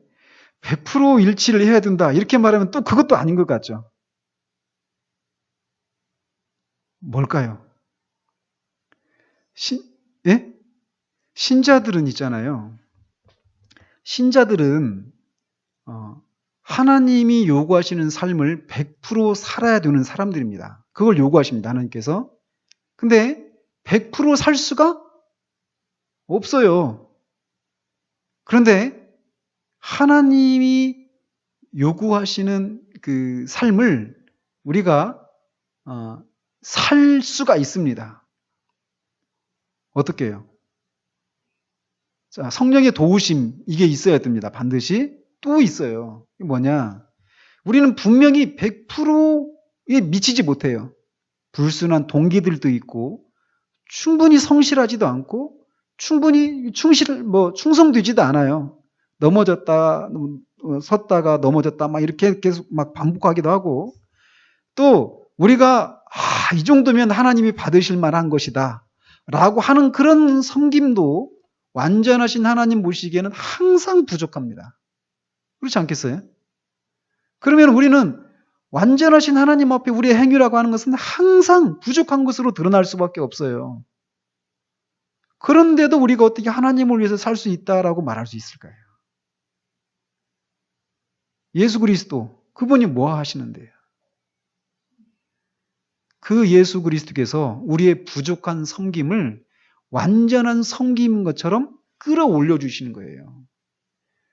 100% 일치를 해야 된다 이렇게 말하면 또 그것도 아닌 것 같죠. 뭘까요? 예? 신자들은 있잖아요. 신자들은 하나님이 요구하시는 삶을 100% 살아야 되는 사람들입니다. 그걸 요구하십니다. 하나님께서. 근데 100% 살 수가 없어요. 그런데 하나님이 요구하시는 그 삶을 우리가 살 수가 있습니다. 어떻게 해요? 자, 성령의 도우심 이게 있어야 됩니다. 반드시 또 있어요. 이게 뭐냐? 우리는 분명히 100%에 미치지 못해요. 불순한 동기들도 있고 충분히 성실하지도 않고 충분히 충성되지도 않아요. 넘어졌다, 섰다가 넘어졌다, 막 이렇게 계속 막 반복하기도 하고, 또 우리가 이 정도면 하나님이 받으실 만한 것이다 라고 하는 그런 섬김도 완전하신 하나님 보시기에는 항상 부족합니다. 그렇지 않겠어요? 그러면 우리는 완전하신 하나님 앞에 우리의 행위라고 하는 것은 항상 부족한 것으로 드러날 수밖에 없어요. 그런데도 우리가 어떻게 하나님을 위해서 살 수 있다라고 말할 수 있을까요? 예수 그리스도, 그분이 뭐 하시는데요? 그 예수 그리스도께서 우리의 부족한 섬김을 완전한 섬김인 것처럼 끌어올려 주시는 거예요.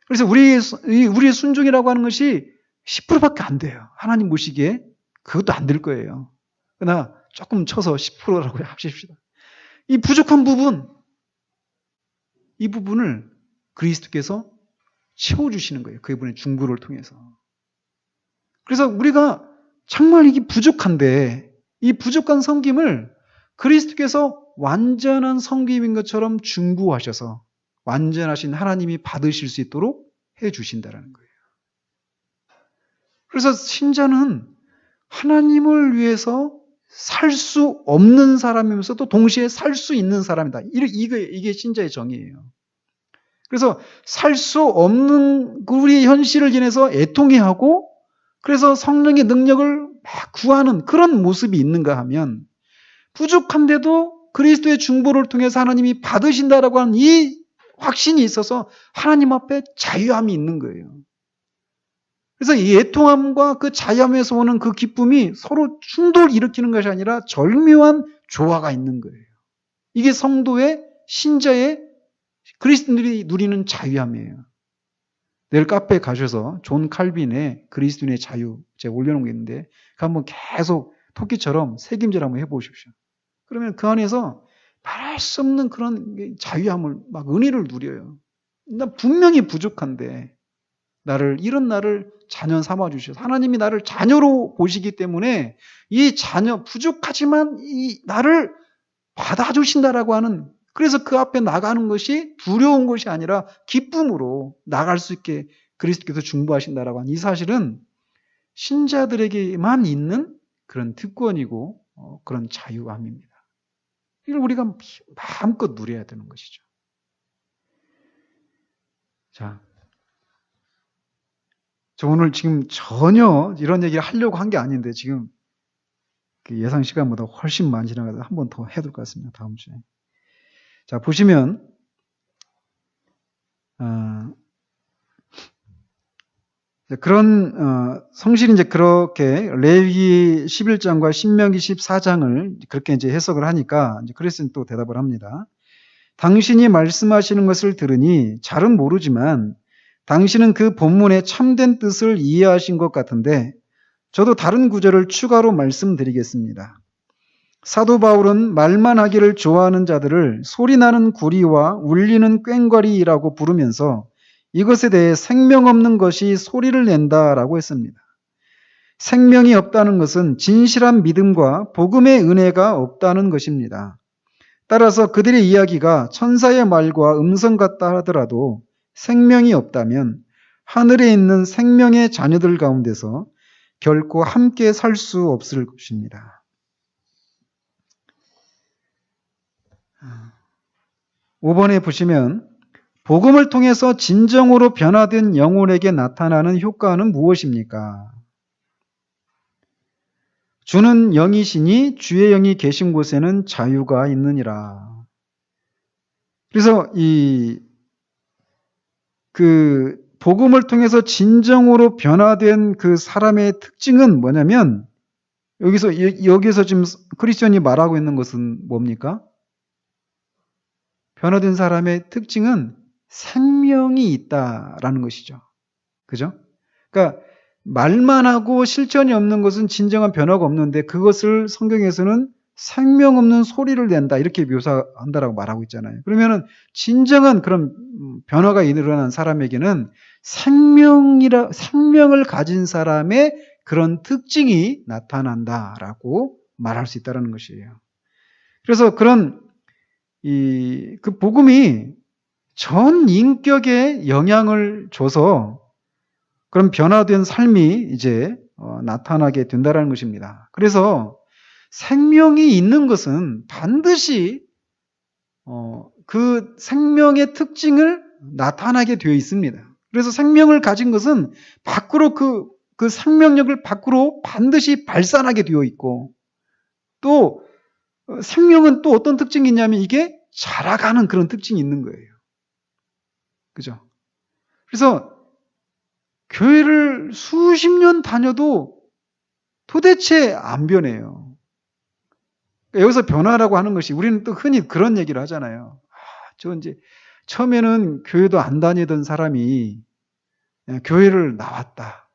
그래서 우리의 순종이라고 하는 것이 10%밖에 안 돼요. 하나님 보시기에 그것도 안 될 거예요. 그러나 조금 쳐서 10%라고 하십시다. 이 부족한 부분, 이 부분을 그리스도께서 채워주시는 거예요. 그분의 중보를 통해서. 그래서 우리가 정말 이게 부족한데 이 부족한 섬김을 그리스도께서 완전한 섬김인 것처럼 중보하셔서 완전하신 하나님이 받으실 수 있도록 해주신다는 거예요. 그래서 신자는 하나님을 위해서 살 수 없는 사람이면서도 동시에 살 수 있는 사람이다. 이게 신자의 정의예요. 그래서 살 수 없는 우리의 현실을 지내서 애통해하고 그래서 성령의 능력을 막 구하는 그런 모습이 있는가 하면 부족한데도 그리스도의 중보를 통해서 하나님이 받으신다라고 하는 이 확신이 있어서 하나님 앞에 자유함이 있는 거예요. 그래서 이 애통함과 그 자유함에서 오는 그 기쁨이 서로 충돌을 일으키는 것이 아니라 절묘한 조화가 있는 거예요. 이게 성도의 신자의 그리스도인들이 누리는 자유함이에요. 내일 카페에 가셔서 존 칼빈의 그리스도인의 자유 제가 올려놓은 게 있는데 그 한번 계속 토끼처럼 새김질 한번 해보십시오. 그러면 그 안에서 말할 수 없는 그런 자유함을 막 은혜를 누려요. 나 분명히 부족한데 이런 나를 자녀 삼아 주셔서 하나님이 나를 자녀로 보시기 때문에 이 자녀 부족하지만 이 나를 받아주신다라고 하는 그래서 그 앞에 나가는 것이 두려운 것이 아니라 기쁨으로 나갈 수 있게 그리스도께서 중보하신다라고 하는 이 사실은 신자들에게만 있는 그런 특권이고 그런 자유함입니다. 이걸 우리가 마음껏 누려야 되는 것이죠. 자, 저 오늘 지금 전혀 이런 얘기를 하려고 한 게 아닌데 지금 예상 시간보다 훨씬 많이 지나가서 한 번 더 해야 될 것 같습니다. 다음 주에. 자, 보시면 그런 성실이 이제 그렇게 레위기 11장과 신명기 14장을 그렇게 이제 해석을 하니까 이제 그리스도는 또 대답을 합니다. 당신이 말씀하시는 것을 들으니 잘은 모르지만 당신은 그 본문의 참된 뜻을 이해하신 것 같은데 저도 다른 구절을 추가로 말씀드리겠습니다. 사도 바울은 말만 하기를 좋아하는 자들을 소리나는 구리와 울리는 꽹과리라고 부르면서 이것에 대해 생명 없는 것이 소리를 낸다라고 했습니다. 생명이 없다는 것은 진실한 믿음과 복음의 은혜가 없다는 것입니다. 따라서 그들의 이야기가 천사의 말과 음성 같다 하더라도 생명이 없다면 하늘에 있는 생명의 자녀들 가운데서 결코 함께 살 수 없을 것입니다. 5번에 보시면 복음을 통해서 진정으로 변화된 영혼에게 나타나는 효과는 무엇입니까? 주는 영이시니 주의 영이 계신 곳에는 자유가 있느니라. 그래서 그 복음을 통해서 진정으로 변화된 그 사람의 특징은 뭐냐면 여기서 지금 크리스천이 말하고 있는 것은 뭡니까? 변화된 사람의 특징은 생명이 있다라는 것이죠. 그죠? 그러니까 말만 하고 실천이 없는 것은 진정한 변화가 없는데 그것을 성경에서는 생명 없는 소리를 낸다 이렇게 묘사한다라고 말하고 있잖아요. 그러면은 진정한 그런 변화가 일어난 사람에게는 생명을 가진 사람의 그런 특징이 나타난다라고 말할 수 있다는 것이에요. 그래서 그 복음이 전 인격에 영향을 줘서 그런 변화된 삶이 이제 나타나게 된다는 것입니다. 그래서 생명이 있는 것은 반드시 그 생명의 특징을 나타나게 되어 있습니다. 그래서 생명을 가진 것은 밖으로 그 생명력을 밖으로 반드시 발산하게 되어 있고, 또 생명은 또 어떤 특징이 있냐면 이게 자라가는 그런 특징이 있는 거예요. 그죠? 그래서 교회를 수십 년 다녀도 도대체 안 변해요. 여기서 변화라고 하는 것이, 우리는 또 흔히 그런 얘기를 하잖아요. 저 이제 처음에는 교회도 안 다니던 사람이 교회를 나왔다.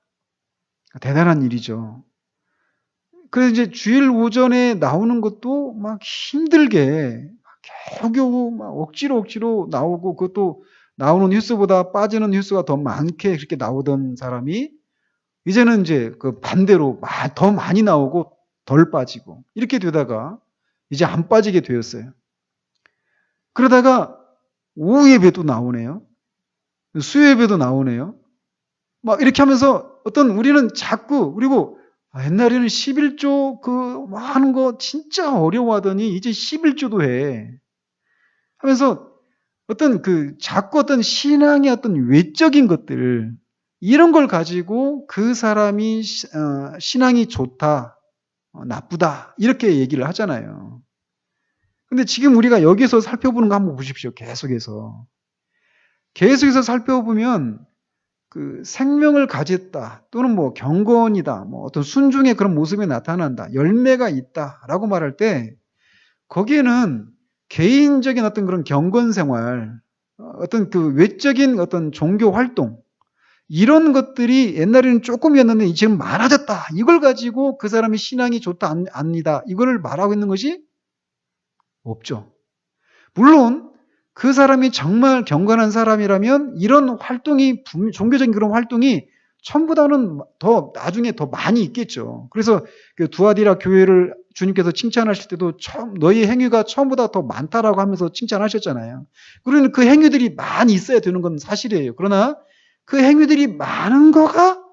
대단한 일이죠. 그래서 이제 주일 오전에 나오는 것도 막 힘들게 겨우겨우 막 억지로 나오고, 그것도 나오는 횟수보다 빠지는 횟수가 더 많게 그렇게 나오던 사람이 이제는 이제 그 반대로 더 많이 나오고 덜 빠지고 이렇게 되다가 이제 안 빠지게 되었어요. 그러다가 오후 예배도 나오네요. 수요 예배도 나오네요. 막 이렇게 하면서 우리는 자꾸, 그리고 옛날에는 11조 하는 거 진짜 어려워하더니 이제 11조도 해. 하면서 자꾸 신앙의 외적인 것들, 이런 걸 가지고 그 사람이 신앙이 좋다, 나쁘다, 이렇게 얘기를 하잖아요. 근데 지금 우리가 여기서 살펴보는 거 한번 보십시오. 계속해서 살펴보면 그 생명을 가졌다, 또는 뭐 경건이다, 뭐 어떤 순종의 그런 모습이 나타난다, 열매가 있다라고 말할 때 거기에는 개인적인 어떤 그런 경건 생활, 어떤 그 외적인 어떤 종교 활동, 이런 것들이 옛날에는 조금이었는데 지금 많아졌다, 이걸 가지고 그 사람이 신앙이 좋다, 아니다, 이걸 말하고 있는 것이 없죠. 물론 그 사람이 정말 경건한 사람이라면 이런 활동이, 종교적인 그런 활동이 처음보다는 더 나중에 더 많이 있겠죠. 그래서 그 두아디라 교회를 주님께서 칭찬하실 때도 너희 행위가 처음보다 더 많다라고 하면서 칭찬하셨잖아요. 그러니 그 행위들이 많이 있어야 되는 건 사실이에요. 그러나 그 행위들이 많은 거가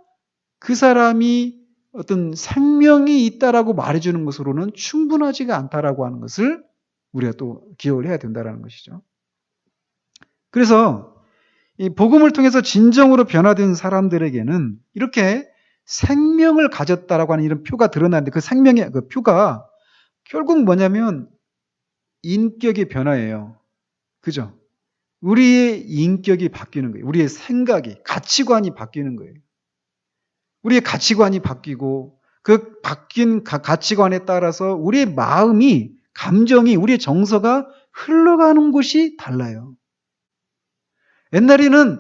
그 사람이 어떤 생명이 있다라고 말해주는 것으로는 충분하지가 않다라고 하는 것을 우리가 또 기억을 해야 된다는 것이죠. 그래서 이 복음을 통해서 진정으로 변화된 사람들에게는 이렇게 생명을 가졌다라고 하는 이런 표가 드러나는데, 그 생명의 그 표가 결국 뭐냐면 인격의 변화예요. 그죠? 우리의 인격이 바뀌는 거예요. 우리의 생각이, 가치관이 바뀌는 거예요. 우리의 가치관이 바뀌고, 그 바뀐 가치관에 따라서 우리의 마음이, 감정이, 우리의 정서가 흘러가는 곳이 달라요. 옛날에는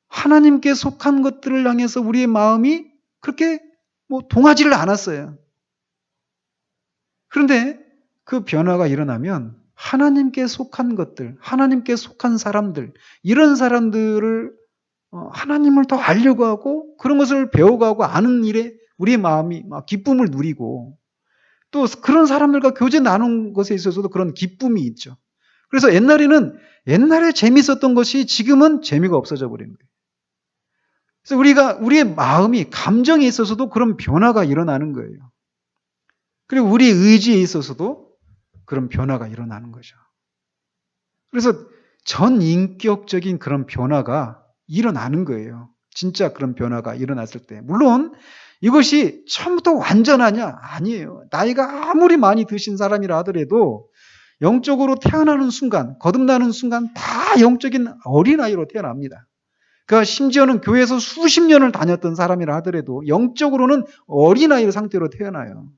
하나님께 속한 것들을 향해서 우리의 마음이 그렇게 동하지를 않았어요. 그런데 그 변화가 일어나면 하나님께 속한 것들, 하나님께 속한 사람들, 이런 사람들을 하나님을 더 알려고 하고, 그런 것을 배워가고 아는 일에 우리의 마음이 막 기쁨을 누리고, 또 그런 사람들과 교제 나눈 것에 있어서도 그런 기쁨이 있죠. 그래서 옛날에 재밌었던 것이 지금은 재미가 없어져 버리는 거예요. 그래서 우리의 마음이, 감정에 있어서도 그런 변화가 일어나는 거예요. 그리고 우리의 의지에 있어서도 그런 변화가 일어나는 거죠. 그래서 전 인격적인 그런 변화가 일어나는 거예요. 진짜 그런 변화가 일어났을 때. 물론 이것이 처음부터 완전하냐? 아니에요. 나이가 아무리 많이 드신 사람이라 하더라도 영적으로 태어나는 순간, 거듭나는 순간 다 영적인 어린아이로 태어납니다. 그러니까 심지어는 교회에서 수십 년을 다녔던 사람이라 하더라도 영적으로는 어린아이 상태로 태어나요.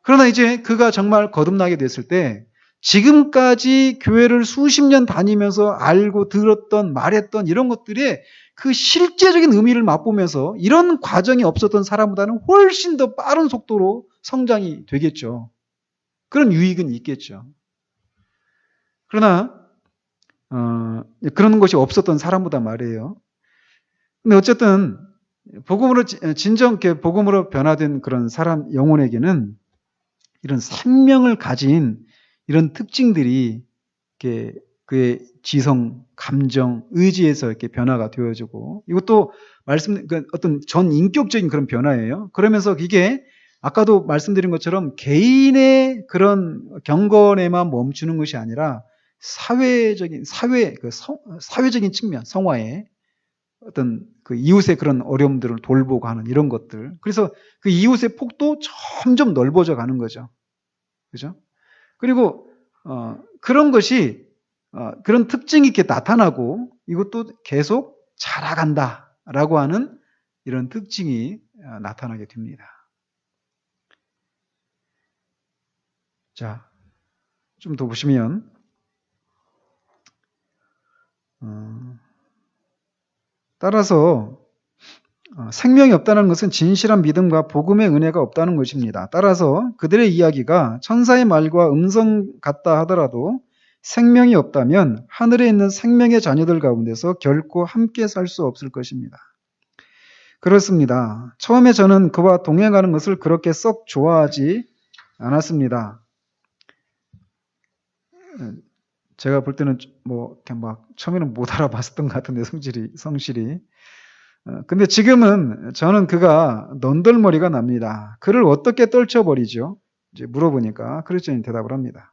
그러나 이제 그가 정말 거듭나게 됐을 때 지금까지 교회를 수십 년 다니면서 알고 들었던, 말했던 이런 것들의 그 실제적인 의미를 맛보면서 이런 과정이 없었던 사람보다는 훨씬 더 빠른 속도로 성장이 되겠죠. 그런 유익은 있겠죠. 그러나 그런 것이 없었던 사람보다 말이에요. 근데 어쨌든 복음으로 진정 복음으로 변화된 그런 사람 영혼에게는 이런 생명을 가진 이런 특징들이 이렇게 그의 지성, 감정, 의지에서 이렇게 변화가 되어지고, 이것도 그러니까 어떤 전 인격적인 그런 변화예요. 그러면서 이게 아까도 말씀드린 것처럼 개인의 그런 경건에만 멈추는 것이 아니라 사회적인 측면, 성화의 어떤 그 이웃의 그런 어려움들을 돌보고 하는 이런 것들. 그래서 그 이웃의 폭도 점점 넓어져 가는 거죠. 그죠? 그리고 그런 것이 그런 특징이 이렇게 나타나고 이것도 계속 자라간다라고 하는 이런 특징이 나타나게 됩니다. 자, 좀 더 보시면 따라서 생명이 없다는 것은 진실한 믿음과 복음의 은혜가 없다는 것입니다. 따라서 그들의 이야기가 천사의 말과 음성 같다 하더라도 생명이 없다면 하늘에 있는 생명의 자녀들 가운데서 결코 함께 살 수 없을 것입니다. 그렇습니다. 처음에 저는 그와 동행하는 것을 그렇게 썩 좋아하지 않았습니다. 제가 볼 때는 뭐 그냥 막 처음에는 못 알아봤었던 것 같은데 성실이. 근데 지금은 저는 그가 넌덜머리가 납니다. 그를 어떻게 떨쳐버리죠? 이제 물어보니까 크리스천이 대답을 합니다.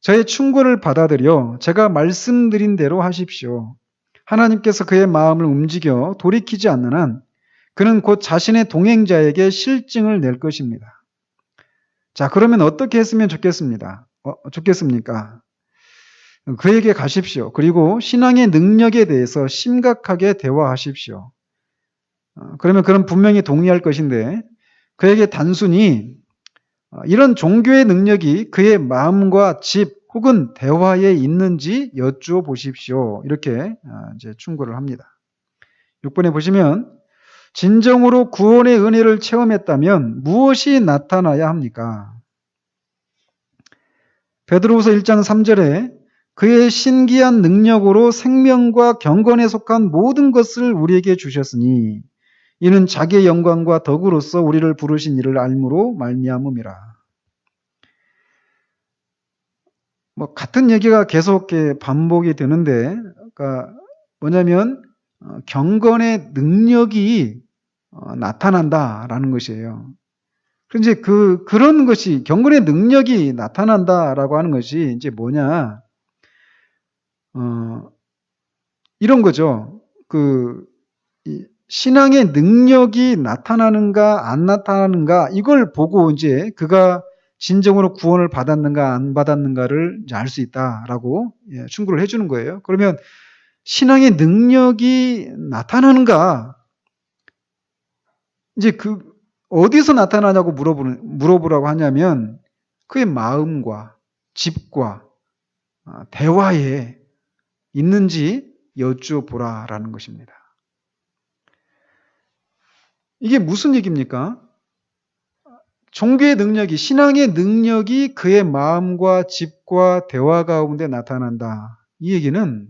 저의 충고를 받아들여 제가 말씀드린 대로 하십시오. 하나님께서 그의 마음을 움직여 돌이키지 않는 한 그는 곧 자신의 동행자에게 실증을 낼 것입니다. 자, 그러면 어떻게 했으면 좋겠습니까? 그에게 가십시오. 그리고 신앙의 능력에 대해서 심각하게 대화하십시오. 그러면 그는 분명히 동의할 것인데 그에게 단순히 이런 종교의 능력이 그의 마음과 집 혹은 대화에 있는지 여쭈어 보십시오. 이렇게 이제 충고를 합니다. 6번에 보시면 진정으로 구원의 은혜를 체험했다면 무엇이 나타나야 합니까? 베드로후서 1장 3절에 그의 신기한 능력으로 생명과 경건에 속한 모든 것을 우리에게 주셨으니 이는 자기의 영광과 덕으로서 우리를 부르신 이를 알므로 말미암음이라. 뭐 같은 얘기가 계속 반복이 되는데, 그러니까 뭐냐면 경건의 능력이 나타난다라는 것이에요. 그런데 그런 것이 경건의 능력이 나타난다라고 하는 것이 이제 뭐냐? 이런 거죠. 신앙의 능력이 나타나는가 안 나타나는가 이걸 보고 이제 그가 진정으로 구원을 받았는가 안 받았는가를 알 수 있다라고 충고를 해주는 거예요. 그러면 신앙의 능력이 나타나는가 이제 어디서 나타나냐고 물어보라고 하냐면 그의 마음과 집과 대화에 있는지 여쭈어보라라는 것입니다. 이게 무슨 얘기입니까? 종교의 능력이, 신앙의 능력이 그의 마음과 집과 대화 가운데 나타난다. 이 얘기는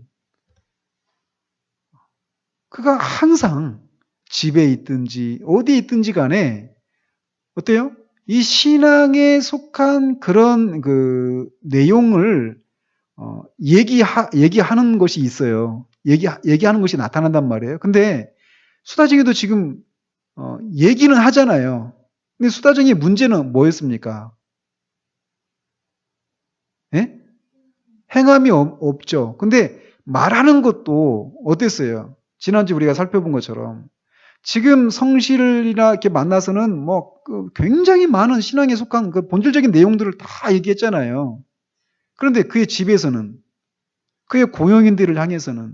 그가 항상 집에 있든지 어디 있든지 간에 어때요? 이 신앙에 속한 그런 내용을 얘기하는 것이 있어요. 얘기하는 것이 나타난단 말이에요. 근데 수다쟁이도 지금 얘기는 하잖아요. 근데 수다쟁이의 문제는 뭐였습니까? 예? 행함이 없죠. 근데 말하는 것도 어땠어요? 지난주 우리가 살펴본 것처럼 지금 성실이나 이렇게 만나서는 뭐 굉장히 많은 신앙에 속한 그 본질적인 내용들을 다 얘기했잖아요. 그런데 그의 집에서는, 그의 고용인들을 향해서는,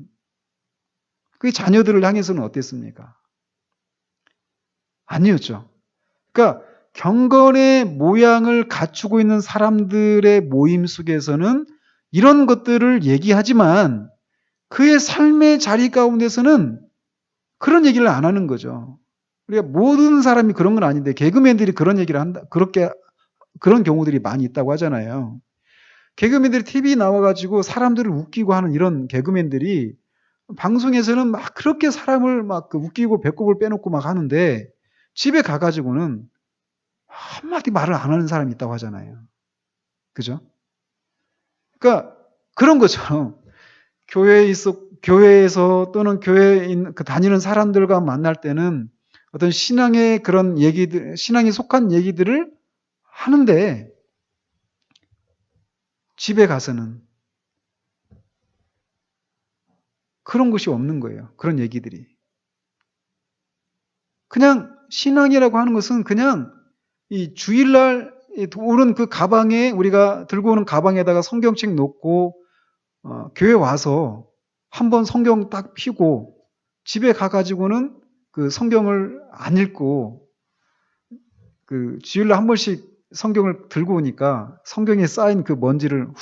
그의 자녀들을 향해서는 어땠습니까? 아니었죠. 그러니까 경건의 모양을 갖추고 있는 사람들의 모임 속에서는 이런 것들을 얘기하지만 그의 삶의 자리 가운데서는 그런 얘기를 안 하는 거죠. 그러니까 모든 사람이 그런 건 아닌데 개그맨들이 그런 얘기를 한다. 그런 경우들이 많이 있다고 하잖아요. 개그맨들이 TV 나와가지고 사람들을 웃기고 하는 이런 개그맨들이 방송에서는 막 그렇게 사람을 막 웃기고 배꼽을 빼놓고 막 하는데 집에 가가지고는 한마디 말을 안 하는 사람이 있다고 하잖아요. 그죠? 그러니까 그런 것처럼 교회에서 또는 교회에 다니는 사람들과 만날 때는 어떤 신앙의 그런 얘기들, 신앙에 속한 얘기들을 하는데 집에 가서는 그런 것이 없는 거예요. 그런 얘기들이. 그냥 신앙이라고 하는 것은 그냥 이 주일날 오는 그 가방에 우리가 들고 오는 가방에다가 성경책 놓고 교회 와서 한번 성경 딱 펴고 집에 가가지고는 그 성경을 안 읽고 그 주일날 한 번씩 성경을 들고 오니까 성경에 쌓인 그 먼지를 훅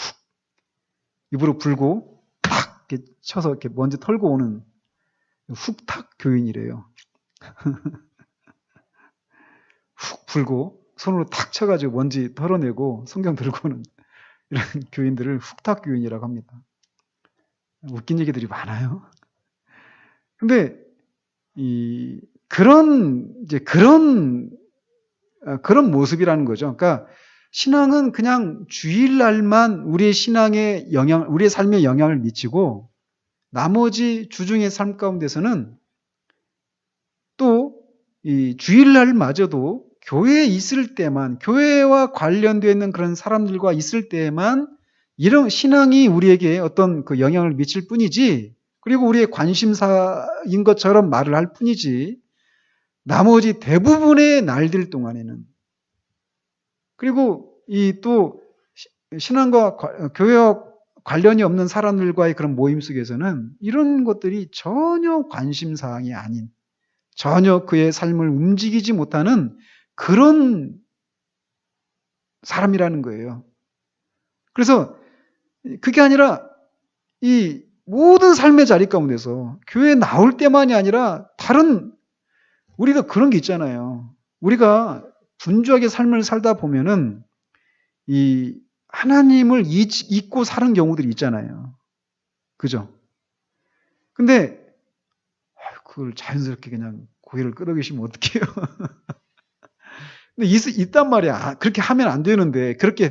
입으로 불고 탁 이렇게 쳐서 이렇게 먼지 털고 오는 훅탁 교인이래요. 훅 불고 손으로 탁 쳐가지고 먼지 털어내고 성경 들고 오는 이런 교인들을 훅탁 교인이라고 합니다. 웃긴 얘기들이 많아요. 근데 그런 모습이라는 거죠. 그러니까 신앙은 그냥 주일날만 우리의 신앙에 우리의 삶에 영향을 미치고 나머지 주중의 삶 가운데서는 또 이 주일날마저도 교회에 있을 때만, 교회와 관련되어 있는 그런 사람들과 있을 때만 이런 신앙이 우리에게 어떤 그 영향을 미칠 뿐이지, 그리고 우리의 관심사인 것처럼 말을 할 뿐이지, 나머지 대부분의 날들 동안에는, 그리고 이 또 신앙과 교회와 관련이 없는 사람들과의 그런 모임 속에서는 이런 것들이 전혀 관심사항이 아닌, 전혀 그의 삶을 움직이지 못하는 그런 사람이라는 거예요. 그래서 그게 아니라 이 모든 삶의 자리 가운데서 교회에 나올 때만이 아니라 다른 우리가 그런 게 있잖아요. 우리가 분주하게 삶을 살다 보면은 이 하나님을 잊고 사는 경우들이 있잖아요. 그죠? 근데 그걸 자연스럽게 그냥 고개를 끄덕이시면 어떡해요? 근데 있단 말이야. 그렇게 하면 안 되는데 그렇게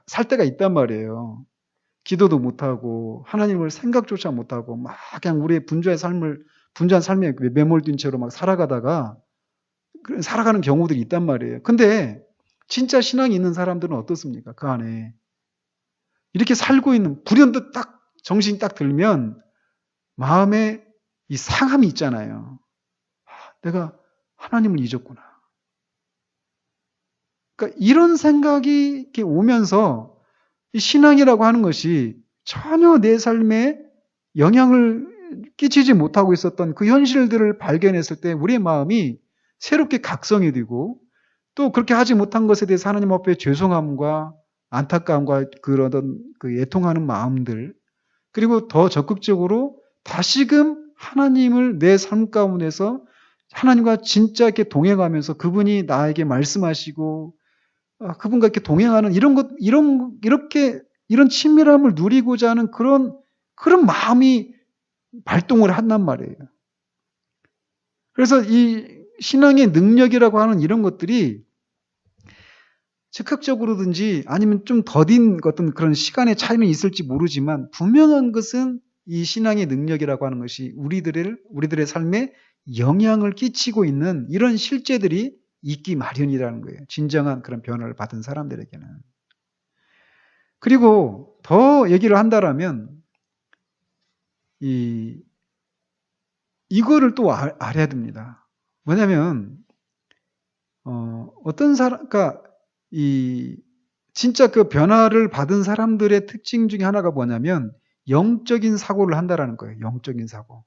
살 때가 있단 말이에요. 기도도 못하고 하나님을 생각조차 못하고 막 그냥 우리의 분주한 삶에 매몰된 채로 막 살아가다가 살아가는 경우들이 있단 말이에요. 근데 진짜 신앙이 있는 사람들은 어떻습니까? 그 안에 이렇게 살고 있는 불현듯 딱 정신이 딱 들면 마음에 이 상함이 있잖아요. 내가 하나님을 잊었구나. 그러니까 이런 생각이 이렇게 오면서 이 신앙이라고 하는 것이 전혀 내 삶에 영향을 끼치지 못하고 있었던 그 현실들을 발견했을 때 우리의 마음이 새롭게 각성이 되고 또 그렇게 하지 못한 것에 대해서 하나님 앞에 죄송함과 안타까움과 그러던 그 애통하는 마음들, 그리고 더 적극적으로 다시금 하나님을 내 삶 가운데서 하나님과 진짜 이렇게 동행하면서 그분이 나에게 말씀하시고 그분과 이렇게 동행하는 이런 친밀함을 누리고자 하는 그런 마음이 발동을 한단 말이에요. 그래서 이 신앙의 능력이라고 하는 이런 것들이 즉각적으로든지 아니면 좀 더딘 어떤 그런 시간의 차이는 있을지 모르지만 분명한 것은 이 신앙의 능력이라고 하는 것이 우리들의 삶에 영향을 끼치고 있는 이런 실제들이 있기 마련이라는 거예요. 진정한 그런 변화를 받은 사람들에게는. 그리고 더 얘기를 한다라면 이거를 또 알아야 됩니다. 뭐냐면 어떤 사람, 그러니까 진짜 그 변화를 받은 사람들의 특징 중에 하나가 뭐냐면 영적인 사고를 한다라는 거예요. 영적인 사고.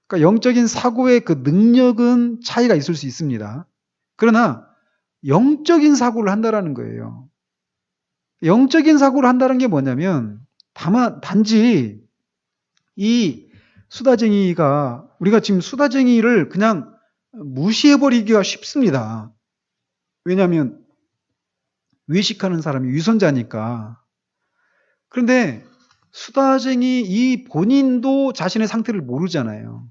그러니까 영적인 사고의 그 능력은 차이가 있을 수 있습니다. 그러나 영적인 사고를 한다라는 거예요. 영적인 사고를 한다는 게 뭐냐면 단지 이 수다쟁이가 우리가 지금 수다쟁이를 그냥 무시해버리기가 쉽습니다. 왜냐하면 외식하는 사람이 위선자니까. 그런데 수다쟁이 이 본인도 자신의 상태를 모르잖아요.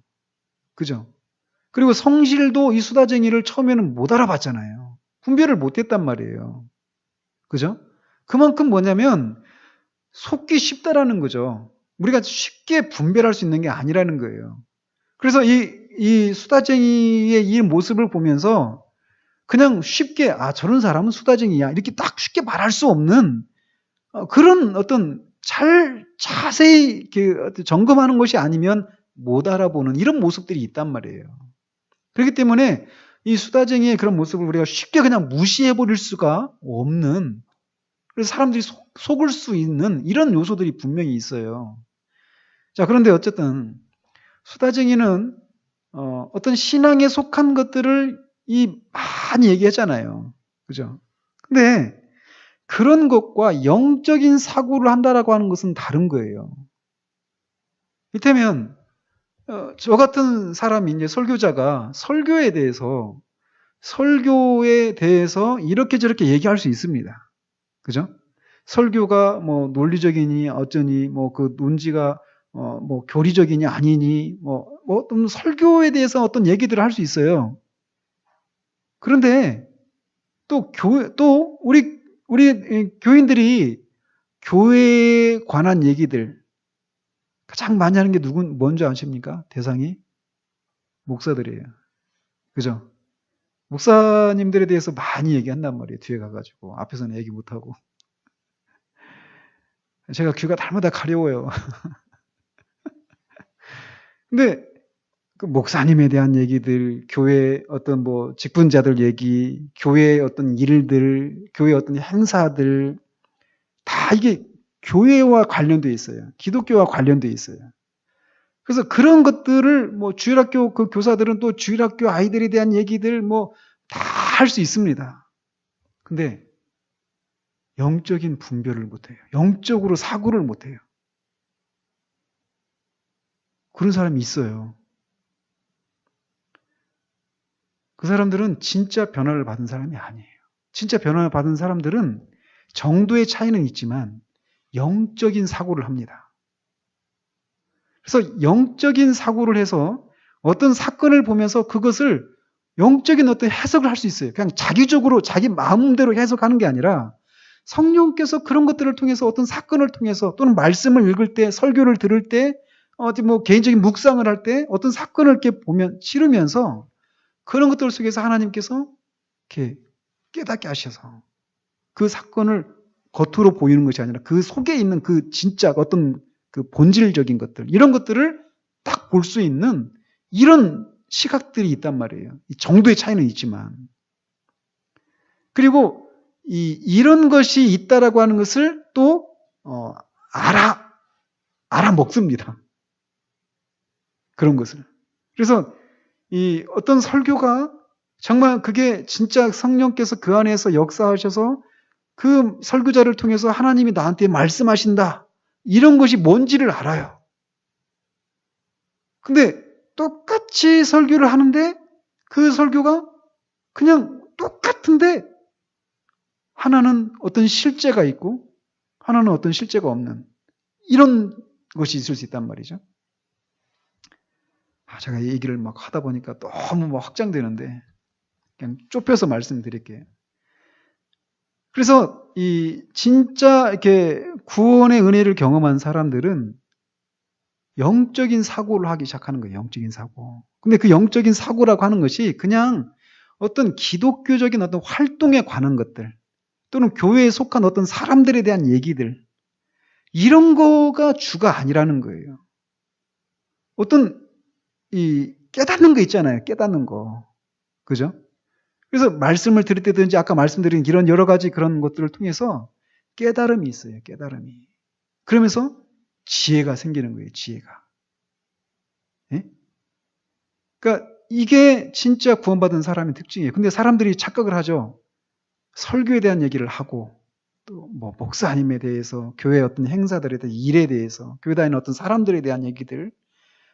그죠? 그리고 성실도 이 수다쟁이를 처음에는 못 알아봤잖아요. 분별을 못 했단 말이에요. 그죠? 그만큼 뭐냐면 속기 쉽다라는 거죠. 우리가 쉽게 분별할 수 있는 게 아니라는 거예요. 그래서 이 수다쟁이의 이 모습을 보면서 그냥 쉽게, 아, 저런 사람은 수다쟁이야. 이렇게 딱 쉽게 말할 수 없는 그런 어떤 자세히 이렇게 점검하는 것이 아니면 못 알아보는 이런 모습들이 있단 말이에요. 그렇기 때문에 이 수다쟁이의 그런 모습을 우리가 쉽게 그냥 무시해버릴 수가 없는, 그래서 사람들이 속을 수 있는 이런 요소들이 분명히 있어요. 자, 그런데 어쨌든 수다쟁이는 어떤 신앙에 속한 것들을 많이 얘기하잖아요. 그죠? 근데 그런 것과 영적인 사고를 한다라고 하는 것은 다른 거예요. 이를테면 저 같은 사람이 이제 설교자가 설교에 대해서 이렇게 저렇게 얘기할 수 있습니다. 그죠? 설교가 뭐 논리적이니 어쩌니 뭐 그 논지가 뭐 교리적이니 아니니 뭐 어떤 설교에 대해서 어떤 얘기들을 할 수 있어요. 그런데 또 우리 교인들이 교회에 관한 얘기들 가장 많이 하는 게 뭔지 아십니까? 대상이 목사들이에요. 그죠? 목사님들에 대해서 많이 얘기한단 말이에요. 뒤에 가가지고 앞에서는 얘기 못하고. 제가 귀가 날마다 가려워요. 근데 그 목사님에 대한 얘기들, 교회 어떤 뭐 직분자들 얘기, 교회의 어떤 일들, 교회 어떤 행사들 다 이게 교회와 관련돼 있어요. 기독교와 관련돼 있어요. 그래서 그런 것들을 뭐 주일학교 그 교사들은 또 주일학교 아이들에 대한 얘기들 뭐 다 할 수 있습니다. 근데 영적인 분별을 못해요. 영적으로 사고를 못해요. 그런 사람이 있어요. 그 사람들은 진짜 변화를 받은 사람이 아니에요. 진짜 변화를 받은 사람들은 정도의 차이는 있지만 영적인 사고를 합니다. 그래서 영적인 사고를 해서 어떤 사건을 보면서 그것을 영적인 어떤 해석을 할 수 있어요. 그냥 자기적으로 자기 마음대로 해석하는 게 아니라 성령께서 그런 것들을 통해서 어떤 사건을 통해서 또는 말씀을 읽을 때, 설교를 들을 때, 어디 뭐 개인적인 묵상을 할 때 어떤 사건을 이렇게 보면 치르면서 그런 것들 속에서 하나님께서 이렇게 깨닫게 하셔서 그 사건을 겉으로 보이는 것이 아니라 그 속에 있는 그 진짜 어떤 그 본질적인 것들, 이런 것들을 딱 볼 수 있는 이런 시각들이 있단 말이에요. 정도의 차이는 있지만. 그리고 이런 것이 있다라고 하는 것을 또 알아먹습니다. 그런 것을. 그래서 이 어떤 설교가 정말 그게 진짜 성령께서 그 안에서 역사하셔서 그 설교자를 통해서 하나님이 나한테 말씀하신다. 이런 것이 뭔지를 알아요. 근데 똑같이 설교를 하는데 그 설교가 그냥 똑같은데 하나는 어떤 실제가 있고 하나는 어떤 실제가 없는 이런 것이 있을 수 있단 말이죠. 제가 이 얘기를 막 하다 보니까 너무 막 확장되는데 그냥 좁혀서 말씀드릴게요. 그래서 이 진짜 이렇게 구원의 은혜를 경험한 사람들은 영적인 사고를 하기 시작하는 거예요. 영적인 사고. 근데 그 영적인 사고라고 하는 것이 그냥 어떤 기독교적인 어떤 활동에 관한 것들 또는 교회에 속한 어떤 사람들에 대한 얘기들 이런 거가 주가 아니라는 거예요. 어떤 이 깨닫는 거 있잖아요. 깨닫는 거. 그죠? 그래서 말씀을 들을 때든지 아까 말씀드린 이런 여러 가지 그런 것들을 통해서 깨달음이 있어요. 깨달음이. 그러면서 지혜가 생기는 거예요. 지혜가. 예? 그러니까 이게 진짜 구원받은 사람의 특징이에요. 근데 사람들이 착각을 하죠. 설교에 대한 얘기를 하고 또 뭐 목사님에 대해서 교회 어떤 행사들에 대해서 일에 대해서 교회 다니는 어떤 사람들에 대한 얘기들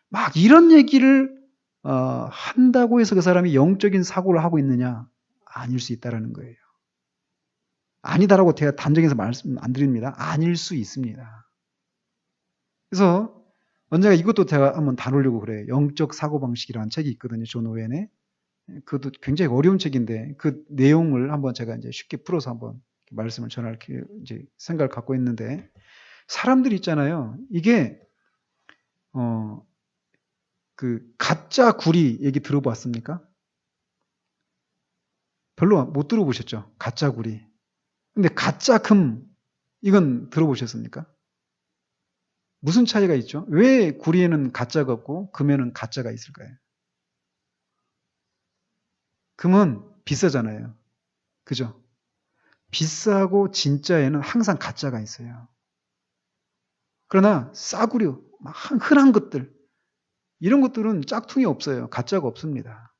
막 이런 얘기를 한다고 해서 그 사람이 영적인 사고를 하고 있느냐? 아닐 수 있다라는 거예요. 아니다라고 제가 단정해서 말씀 안 드립니다. 아닐 수 있습니다. 그래서 언젠가 이것도 제가 한번 다루려고 그래요. 영적 사고방식이라는 책이 있거든요. 존 오웬의. 그것도 굉장히 어려운 책인데 그 내용을 한번 제가 이제 쉽게 풀어서 한번 말씀을 전할 이제 생각을 갖고 있는데, 사람들이 있잖아요. 이게 그 가짜 구리 얘기 들어봤습니까? 별로 못 들어보셨죠? 가짜 구리. 근데 가짜 금, 이건 들어보셨습니까? 무슨 차이가 있죠? 왜 구리에는 가짜가 없고 금에는 가짜가 있을까요? 금은 비싸잖아요. 그죠? 비싸고 진짜에는 항상 가짜가 있어요. 그러나 싸구려, 막 흔한 것들, 이런 것들은 짝퉁이 없어요. 가짜가 없습니다.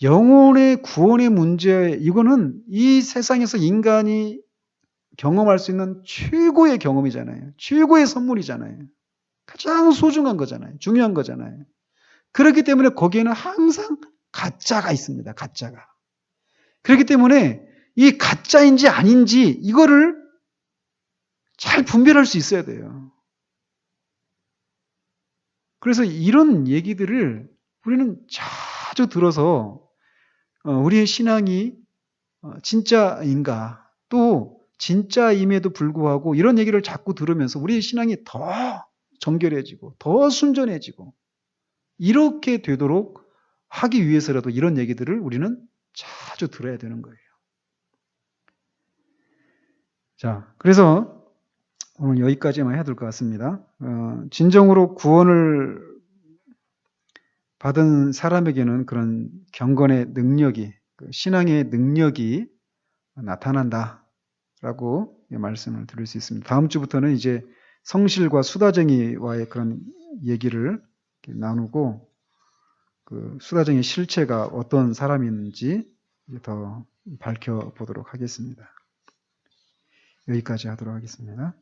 영혼의 구원의 문제, 이거는 이 세상에서 인간이 경험할 수 있는 최고의 경험이잖아요. 최고의 선물이잖아요. 가장 소중한 거잖아요. 중요한 거잖아요. 그렇기 때문에 거기에는 항상 가짜가 있습니다. 가짜가. 그렇기 때문에 이 가짜인지 아닌지 이거를 잘 분별할 수 있어야 돼요. 그래서 이런 얘기들을 우리는 자주 들어서 우리의 신앙이 진짜인가, 또 진짜임에도 불구하고 이런 얘기를 자꾸 들으면서 우리의 신앙이 더 정결해지고 더 순전해지고 이렇게 되도록 하기 위해서라도 이런 얘기들을 우리는 자주 들어야 되는 거예요. 자, 그래서 오늘 여기까지만 해야 될 것 같습니다. 진정으로 구원을 받은 사람에게는 그런 경건의 능력이, 신앙의 능력이 나타난다라고 말씀을 드릴 수 있습니다. 다음 주부터는 이제 성실과 수다쟁이와의 그런 얘기를 나누고 그 수다쟁이 실체가 어떤 사람인지 더 밝혀보도록 하겠습니다. 여기까지 하도록 하겠습니다.